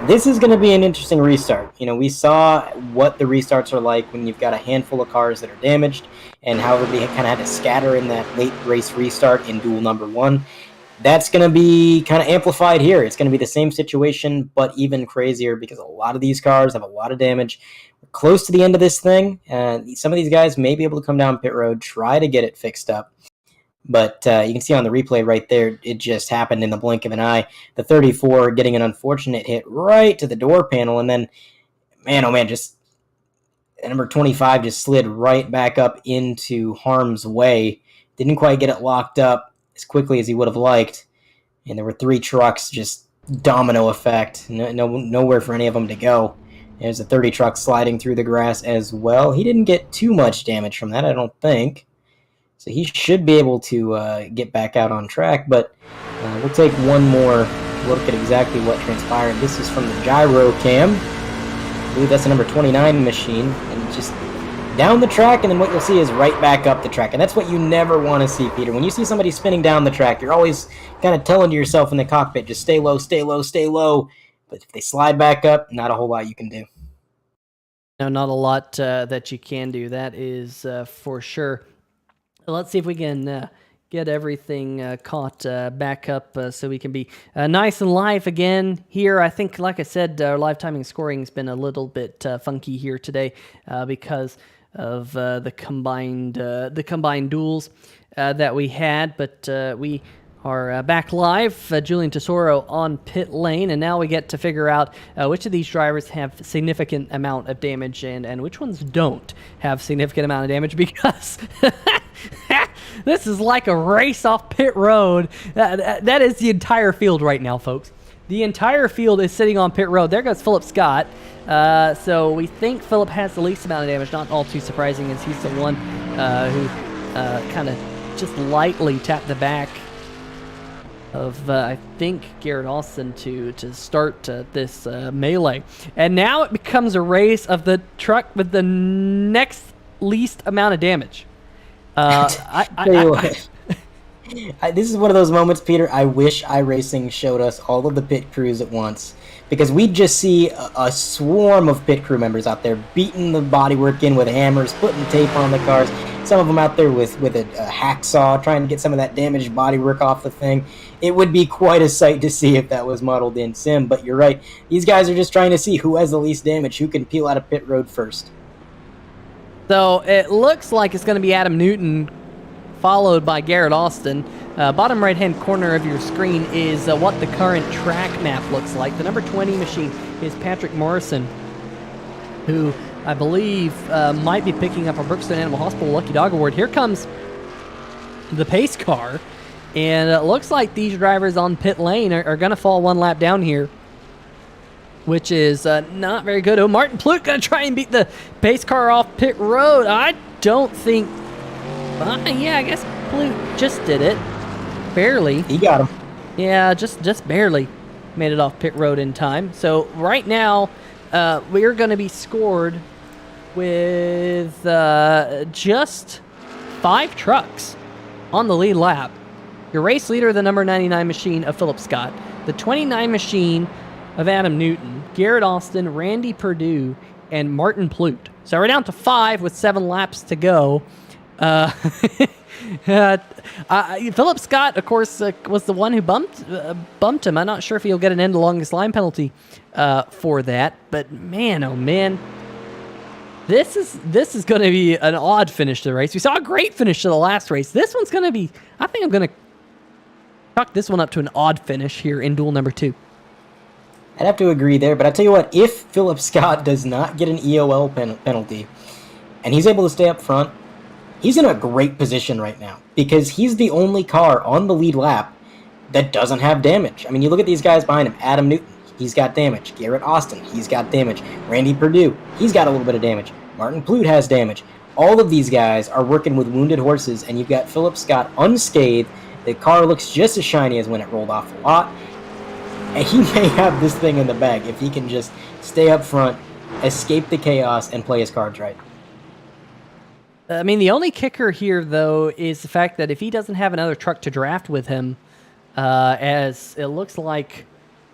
this is going to be an interesting restart. We saw what the restarts are like when you've got a handful of cars that are damaged, and how everybody kind of had to scatter in that late race restart in duel number 1. That's going to be kind of amplified here. It's going to be the same situation, but even crazier, because a lot of these cars have a lot of damage. We're close to the end of this thing, and some of these guys may be able to come down pit road, try to get it fixed up. But you can see on the replay right there, it just happened in the blink of an eye. The 34 getting an unfortunate hit right to the door panel, and then, man, oh man, just number 25 just slid right back up into harm's way. Didn't quite get it locked up as quickly as he would have liked, and there were 3 trucks, just domino effect. Nowhere for any of them to go. There's a 30 truck sliding through the grass as well. He didn't get too much damage from that, I don't think. So he should be able to get back out on track, but we'll take one more look at exactly what transpired. This is from the gyro cam. I believe that's the number 29 machine, and just down the track, and then what you'll see is right back up the track. And that's what you never want to see, Peter. When you see somebody spinning down the track, you're always kind of telling to yourself in the cockpit, just stay low, stay low, stay low. But if they slide back up, not a whole lot you can do. No, not a lot that you can do. That is for sure. Let's see if we can get everything caught back up so we can be nice and live again here. I think, like I said, our live timing scoring has been a little bit funky here today because of the combined duels that we had. But we are back live. Julian Tesoro on pit lane, and now we get to figure out which of these drivers have significant amount of damage and which ones don't have significant amount of damage, because this is like a race off pit road. That is the entire field right now, folks. The entire field is sitting on pit road. There goes Philip Scott. So we think Philip has the least amount of damage. Not all too surprising, as he's the one who kind of just lightly tapped the back of, I think, Garrett Austin to start this melee. And now it becomes a race of the truck with the next least amount of damage. This is one of those moments, Peter, I wish iRacing showed us all of the pit crews at once, because we'd just see a swarm of pit crew members out there beating the bodywork in with hammers, putting tape on the cars, some of them out there with a hacksaw trying to get some of that damaged bodywork off the thing. It would be quite a sight to see if that was modeled in sim, but you're right. These guys are just trying to see who has the least damage, who can peel out of pit road first. So it looks like it's going to be Adam Newton, followed by Garrett Austin. Bottom right-hand corner of your screen is what the current track map looks like. The number 20 machine is Patrick Morrison, who I believe might be picking up a Brookstone Animal Hospital Lucky Dog Award. Here comes the pace car, and it looks like these drivers on pit lane are going to fall one lap down here, which is not very good. Oh, Martin Plute going to try and beat the pace car off pit road. I don't think... yeah, I guess Plute just did it. Barely. He got him. Yeah, just barely made it off pit road in time. So right now, we're going to be scored with just 5 trucks on the lead lap. Your race leader, the number 99 machine of Philip Scott, the 29 machine of Adam Newton, Garrett Austin, Randy Perdue, and Martin Plute. So we're down to 5 with 7 laps to go. Philip Scott, of course, was the one who bumped him. I'm not sure if he'll get an end of longest line penalty for that. But man, oh man, this is going to be an odd finish to the race. We saw a great finish to the last race. This one's going to be. I think I'm going to chalk this one up to an odd finish here in duel number 2. I'd have to agree there, but I tell you what, if Philip Scott does not get an EOL penalty, and he's able to stay up front, he's in a great position right now, because he's the only car on the lead lap that doesn't have damage. I mean, you look at these guys behind him. Adam Newton, he's got damage. Garrett Austin, he's got damage. Randy Perdue, he's got a little bit of damage. Martin Plute has damage. All of these guys are working with wounded horses, and you've got Philip Scott unscathed. The car looks just as shiny as when it rolled off the lot. And he may have this thing in the bag if he can just stay up front, escape the chaos, and play his cards right. I mean, the only kicker here, though, is the fact that if he doesn't have another truck to draft with him, as it looks like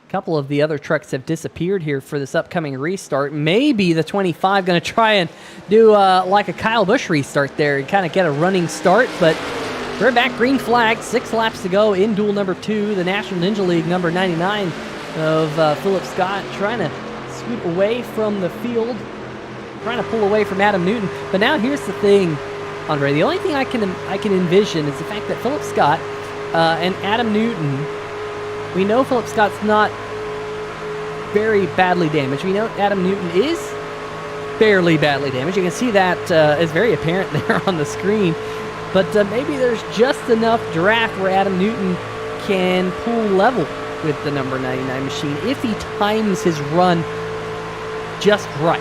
a couple of the other trucks have disappeared here for this upcoming restart, maybe the 25 going to try and do like a Kyle Busch restart there and kind of get a running start, but we're back, green flag, 6 laps to go in duel number 2. The National Ninja League number 99 of Philip Scott trying to scoot away from the field, trying to pull away from Adam Newton. But now here's the thing, Andre. The only thing I can envision is the fact that Philip Scott and Adam Newton, we know Philip Scott's not very badly damaged. We know Adam Newton is fairly badly damaged. You can see that is very apparent there on the screen. But maybe there's just enough draft where Adam Newton can pull level with the number 99 machine if he times his run just right.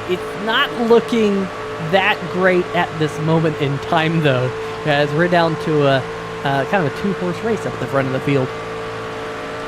It's not looking that great at this moment in time, though, as we're down to a kind of a 2-horse race up the front of the field.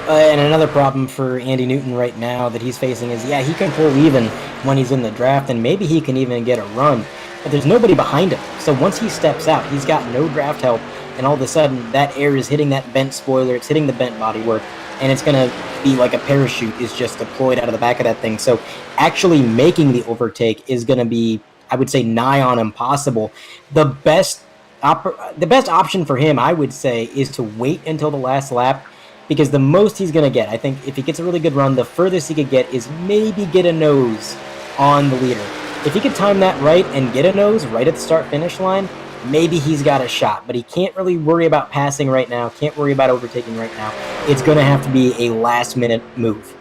And another problem for Andy Newton right now that he's facing is, yeah, he can pull even when he's in the draft, and maybe he can even get a run. But there's nobody behind him. So once he steps out, he's got no draft help, and all of a sudden that air is hitting that bent spoiler, it's hitting the bent bodywork, and it's going to be like a parachute is just deployed out of the back of that thing. So actually making the overtake is going to be, I would say, nigh on impossible. The best option for him, I would say, is to wait until the last lap, because the most he's going to get, I think if he gets a really good run, the furthest he could get is maybe get a nose on the leader. If he could time that right and get a nose right at the start-finish line, maybe he's got a shot. But he can't really worry about passing right now, can't worry about overtaking right now. It's going to have to be a last-minute move.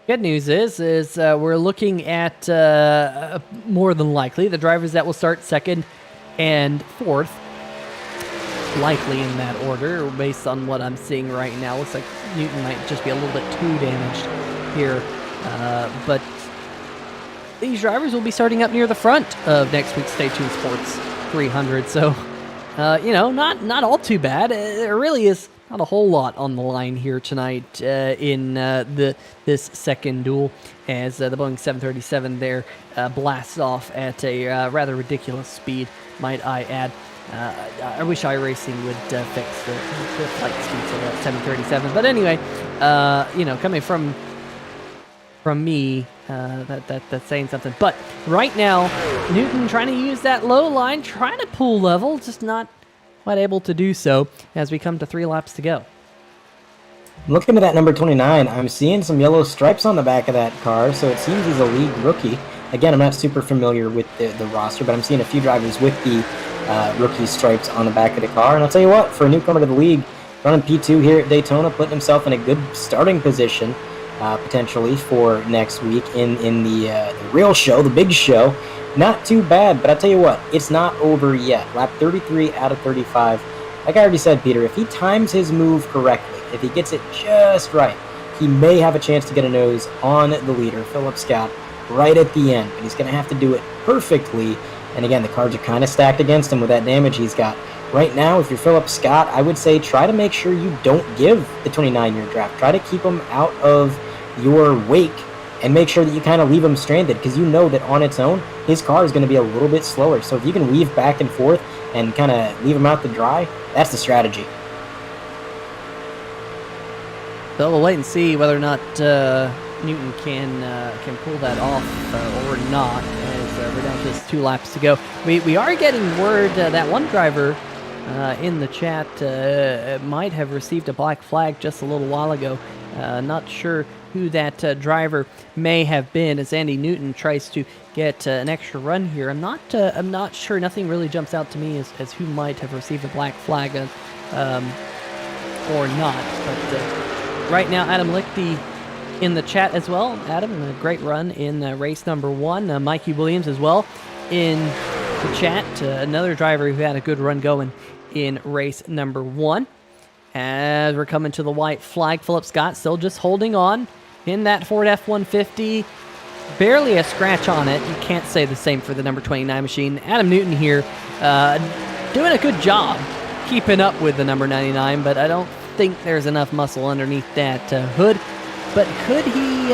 Good news is we're looking at more than likely the drivers that will start second and fourth, likely in that order, based on what I'm seeing right now. Looks like Newton might just be a little bit too damaged here, but these drivers will be starting up near the front of next week's Stay Tuned Sports 300. So, not all too bad. There really is not a whole lot on the line here tonight in this second duel, as the Boeing 737 there blasts off at a rather ridiculous speed, might I add. I wish iRacing would fix the flight speeds of that 737. But anyway, coming from me, that's saying something. But right now, Newton trying to use that low line, trying to pull level, just not quite able to do so as we come to 3 laps to go. Looking at that number 29, I'm seeing some yellow stripes on the back of that car, so it seems he's a league rookie. Again, I'm not super familiar with the roster, but I'm seeing a few drivers with the rookie stripes on the back of the car. And I'll tell you what, for a newcomer to the league, running P2 here at Daytona, putting himself in a good starting position, potentially for next week in the real show, the big show. Not too bad, but I'll tell you what, it's not over yet. Lap 33 out of 35. Like I already said, Peter, if he times his move correctly, if he gets it just right, he may have a chance to get a nose on the leader, Philip Scott, right at the end. But he's going to have to do it perfectly. And again, the cards are kind of stacked against him with that damage he's got. Right now, if you're Philip Scott, I would say try to make sure you don't give the 29 your draft. Try to keep him out of your wake and make sure that you kind of leave him stranded, because you know that on its own, his car is going to be a little bit slower. So if you can weave back and forth and kind of leave him out to dry, that's the strategy. So we'll wait and see whether or not Newton can pull that off or not, as we're down to just 2 laps to go. We are getting word that one driver in the chat might have received a black flag just a little while ago. Not sure who that driver may have been, as Andy Newton tries to get an extra run here. I'm not sure. Nothing really jumps out to me as who might have received a black flag or not. But right now, Adam Lichty in the chat as well. Adam, a great run in race number 1. Mikey Williams as well in the chat. Another driver who had a good run going in race number 1. As we're coming to the white flag, Philip Scott still just holding on in that Ford F-150. Barely a scratch on it. You can't say the same for the number 29 machine. Adam Newton here doing a good job keeping up with the number 99, but I don't think there's enough muscle underneath that hood. But could he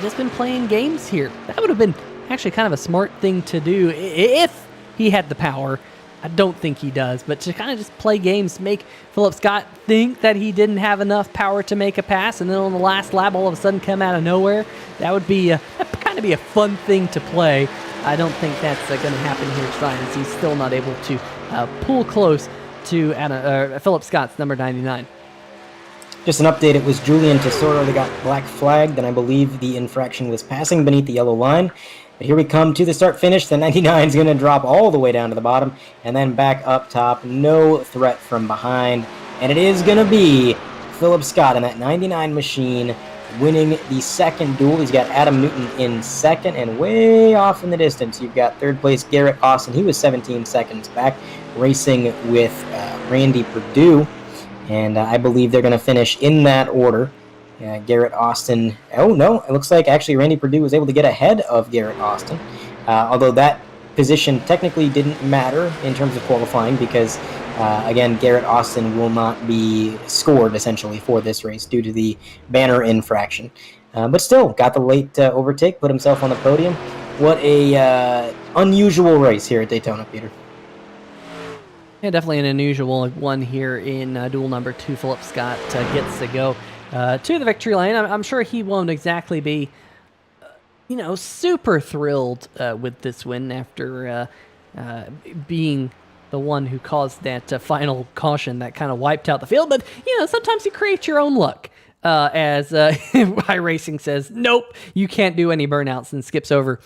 just been playing games here? That would have been actually kind of a smart thing to do if he had the power. I don't think he does, but to kind of just play games, make Philip Scott think that he didn't have enough power to make a pass, and then on the last lap all of a sudden come out of nowhere. That would be kind of be a fun thing to play. I don't think that's going to happen here tonight, as he's still not able to pull close to Philip Scott's number 99. Just an update, it was Julian Tesoro that got black flagged, and I believe the infraction was passing beneath the yellow line. But here we come to the start-finish. The 99 is going to drop all the way down to the bottom, and then back up top. No threat from behind. And it is going to be Philip Scott in that 99 machine winning the second duel. He's got Adam Newton in second, and way off in the distance, you've got third place Garrett Austin. He was 17 seconds back, racing with Randy Perdue. And I believe they're going to finish in that order. Garrett Austin, oh no, it looks like actually Randy Perdue was able to get ahead of Garrett Austin, although that position technically didn't matter in terms of qualifying because, again, Garrett Austin will not be scored essentially for this race due to the banner infraction. But still, got the late overtake, put himself on the podium. What a unusual race here at Daytona, Peter. Yeah, definitely an unusual one here in duel number 2. Philip Scott gets to go to the victory lane. I'm sure he won't exactly be, super thrilled with this win after being the one who caused that final caution that kind of wiped out the field. But, sometimes you create your own luck. As iRacing says, nope, you can't do any burnouts, and skips over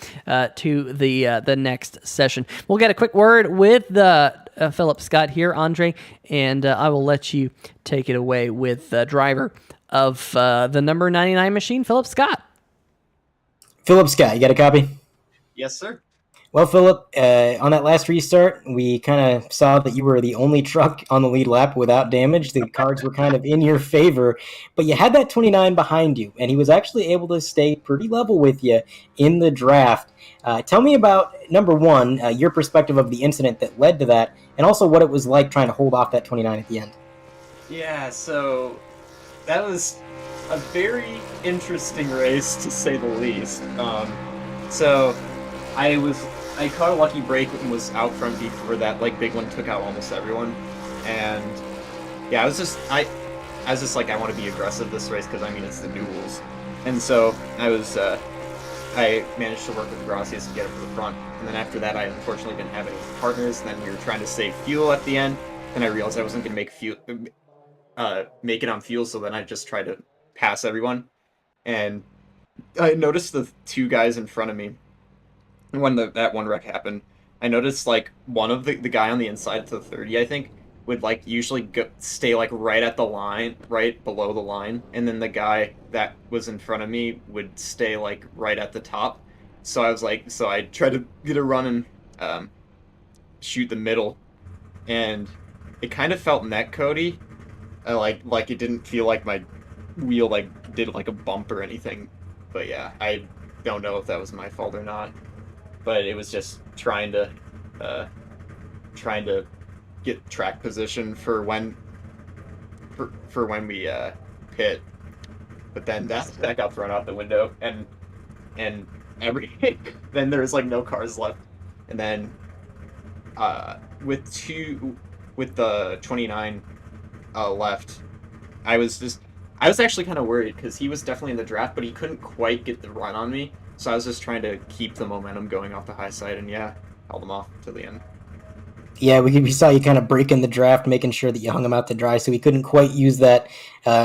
to the next session. We'll get a quick word with Philip Scott here, Andre, and I will let you take it away with the driver of the number 99 machine, Philip Scott. Philip Scott, you got a copy? Yes, sir. Well, Philip, on that last restart, we kind of saw that you were the only truck on the lead lap without damage. The cards were kind of in your favor, but you had that 29 behind you, and he was actually able to stay pretty level with you in the draft. Tell me about, number one, your perspective of the incident that led to that, and also what it was like trying to hold off that 29 at the end. Yeah, so that was a very interesting race, to say the least. So I caught a lucky break and was out front before that big one took out almost everyone, and yeah, I was just like, I want to be aggressive this race because it's the duels, and so I managed to work with Gracias to get up to the front, and then after that I unfortunately didn't have any partners, and then we were trying to save fuel at the end, and I realized I wasn't going to make it on fuel, so then I just tried to pass everyone, and I noticed the two guys in front of me. When that one wreck happened, I noticed one of the guy on the inside to the 30, I think, would usually stay right at the line, right below the line, and then the guy that was in front of me would stay right at the top. So I tried to get a run and shoot the middle, and it kind of felt netcodey. Like it didn't feel like my wheel did a bump or anything. But yeah, I don't know if that was my fault or not. But it was just trying to get track position for when we pit. but then that got thrown out the window, and every then there was like no cars left, and then with the 29 left, I was actually kind of worried because he was definitely in the draft, but he couldn't quite get the run on me, so I was just trying to keep the momentum going off the high side, and yeah, held him off to the end. Yeah, we saw you kind of breaking the draft, making sure that you hung him out to dry, so he couldn't quite use that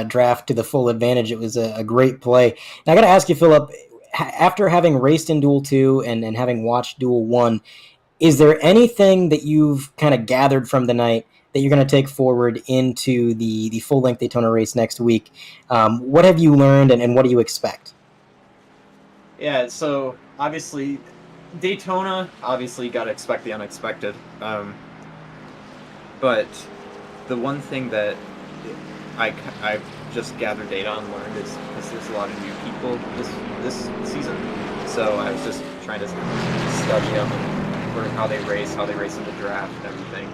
draft to the full advantage. It was a great play. Now, I got to ask you, Philip, after having raced in Duel 2 and having watched Duel 1, is there anything that you've kind of gathered from the night that you're going to take forward into the full-length Daytona race next week? What have you learned, and what do you expect? Yeah, so obviously Daytona, obviously got to expect the unexpected. But the one thing that I've just gathered data on and learned is because there's a lot of new people this season. So I was just trying to study them and learn how they race in the draft and everything,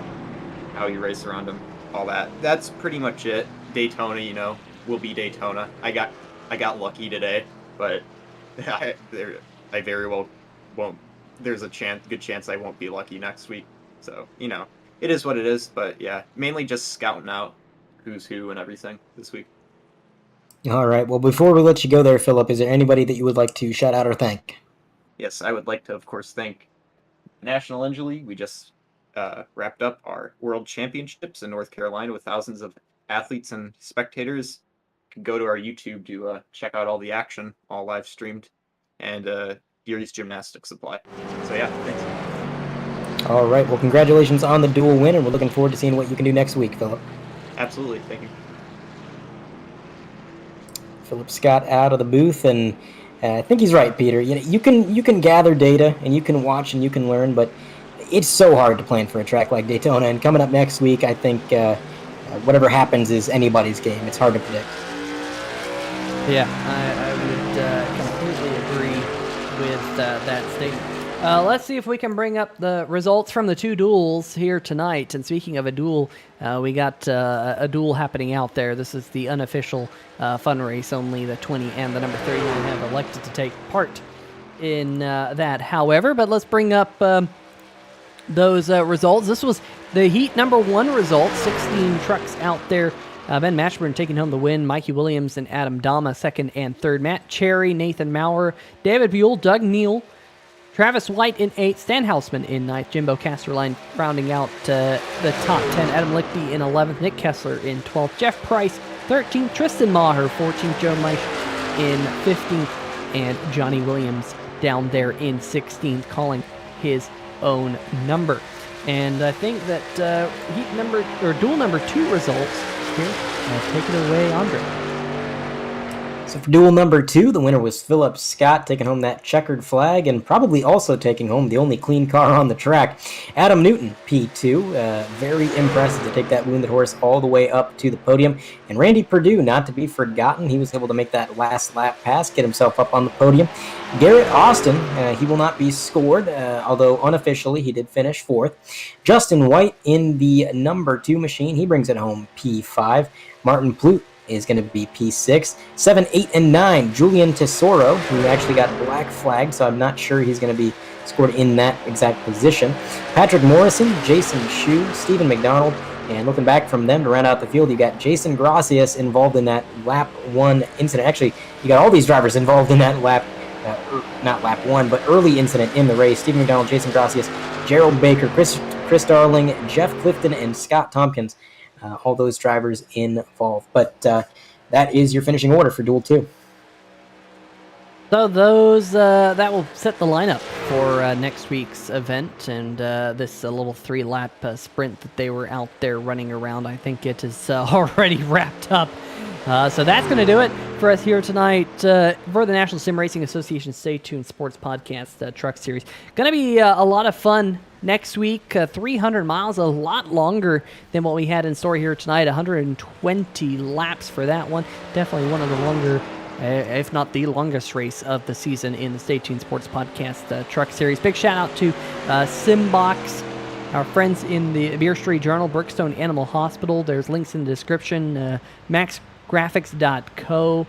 how you race around them, all that. That's pretty much it. Daytona, will be Daytona. I got lucky today, but I very well won't. There's a good chance I won't be lucky next week. So it is what it is. But yeah, mainly just scouting out who's who and everything this week. All right. Well, before we let you go there, Philip, is there anybody that you would like to shout out or thank? Yes, I would like to, of course, thank National Ninja League. We just wrapped up our World Championships in North Carolina with thousands of athletes and spectators. You can go to our YouTube to check out all the action, all live streamed, and Yuri's Gymnastics Supply. So yeah, thanks. All right. Well, congratulations on the dual win, and we're looking forward to seeing what you can do next week, Philip. Absolutely. Thank you. Philip Scott out of the booth, and I think he's right, Peter. You can gather data and you can watch and you can learn, but it's so hard to plan for a track like Daytona. And coming up next week, I think whatever happens is anybody's game. It's hard to predict. Yeah, I would completely agree with that statement. Let's see if we can bring up the results from the two duels here tonight. And speaking of a duel, we got a duel happening out there. This is the unofficial fun race. Only the 20 and the number 31 have elected to take part in that. However, but let's bring up those results. This was the heat number 1 result. 16 trucks out there. Ben Mashburn taking home the win. Mikey Williams and Adam Dama second and third. Matt Cherry, Nathan Maurer, David Buell, Doug Neal, Travis White in 8th, Stan Hausman in 9th, Jimbo Casterline rounding out the top 10, Adam Lickby in 11th, Nick Kessler in 12th, Jeff Price 13th, Tristan Maher 14th, Joe Meisch in 15th, and Johnny Williams down there in 16th, calling his own number. And I think that duel number 2 results here. Take it away, Andre. So for duel number 2, the winner was Philip Scott, taking home that checkered flag and probably also taking home the only clean car on the track. Adam Newton, P2, very impressive to take that wounded horse all the way up to the podium. And Randy Perdue, not to be forgotten, he was able to make that last lap pass, get himself up on the podium. Garrett Austin, he will not be scored, although unofficially he did finish 4th. Justin White in the number 2 machine, he brings it home P5. Martin Plute is going to be P6. 7, 8, and 9, Julian Tesoro, who actually got black flagged, so I'm not sure he's going to be scored in that exact position. Patrick Morrison, Jason Shue, Stephen McDonald, and looking back from them to round out the field, you got Jason Gracias involved in that lap 1 incident. Actually, you got all these drivers involved in that not lap 1, but early incident in the race. Stephen McDonald, Jason Gracias, Gerald Baker, Chris Darling, Jeff Clifton, and Scott Tompkins. All those drivers involved. But that is your finishing order for Duel 2. So those that will set the lineup for next week's event, and this little 3-lap sprint that they were out there running around. I think it is already wrapped up. So that's going to do it for us here tonight for the National Sim Racing Association Stay Tuned Sports Podcast Truck Series. Going to be a lot of fun next week. 300 miles, a lot longer than what we had in store here tonight. 120 laps for that one. Definitely one of the longer, if not the longest race of the season in the Stay Tuned Sports Podcast Truck Series. Big shout out to Simbox, our friends in the Beer Street Journal, Brookstone Animal Hospital. There's links in the description. MaxGrafix.co.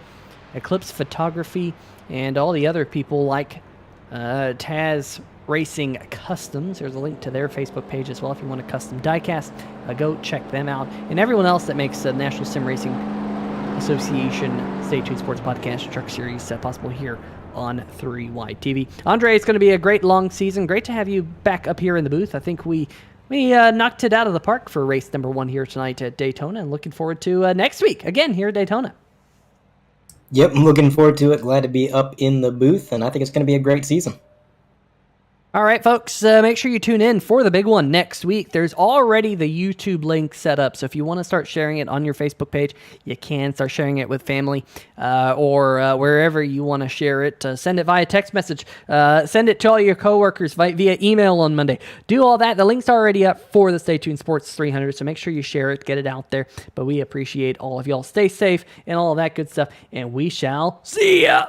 Eclipse Photography, and all the other people like Taz Racing Customs. There's a link to their Facebook page as well if you want a custom diecast. Go check them out. And everyone else that makes the National Sim Racing Association Stay Tuned Sports Podcast Truck Series possible here on 3Y TV. Andre, it's going to be a great long season. Great to have you back up here in the booth. I think we knocked it out of the park for race number 1 here tonight at Daytona, and looking forward to next week again here at Daytona. Yep, I'm looking forward to it. Glad to be up in the booth, and I think it's going to be a great season. All right, folks, make sure you tune in for the big one next week. There's already the YouTube link set up, so if you want to start sharing it on your Facebook page, you can start sharing it with family or wherever you want to share it. Send it via text message. Send it to all your coworkers via email on Monday. Do all that. The link's already up for the Stay Tuned Sports 300, so make sure you share it, get it out there. But we appreciate all of y'all. Stay safe and all of that good stuff, and we shall see ya.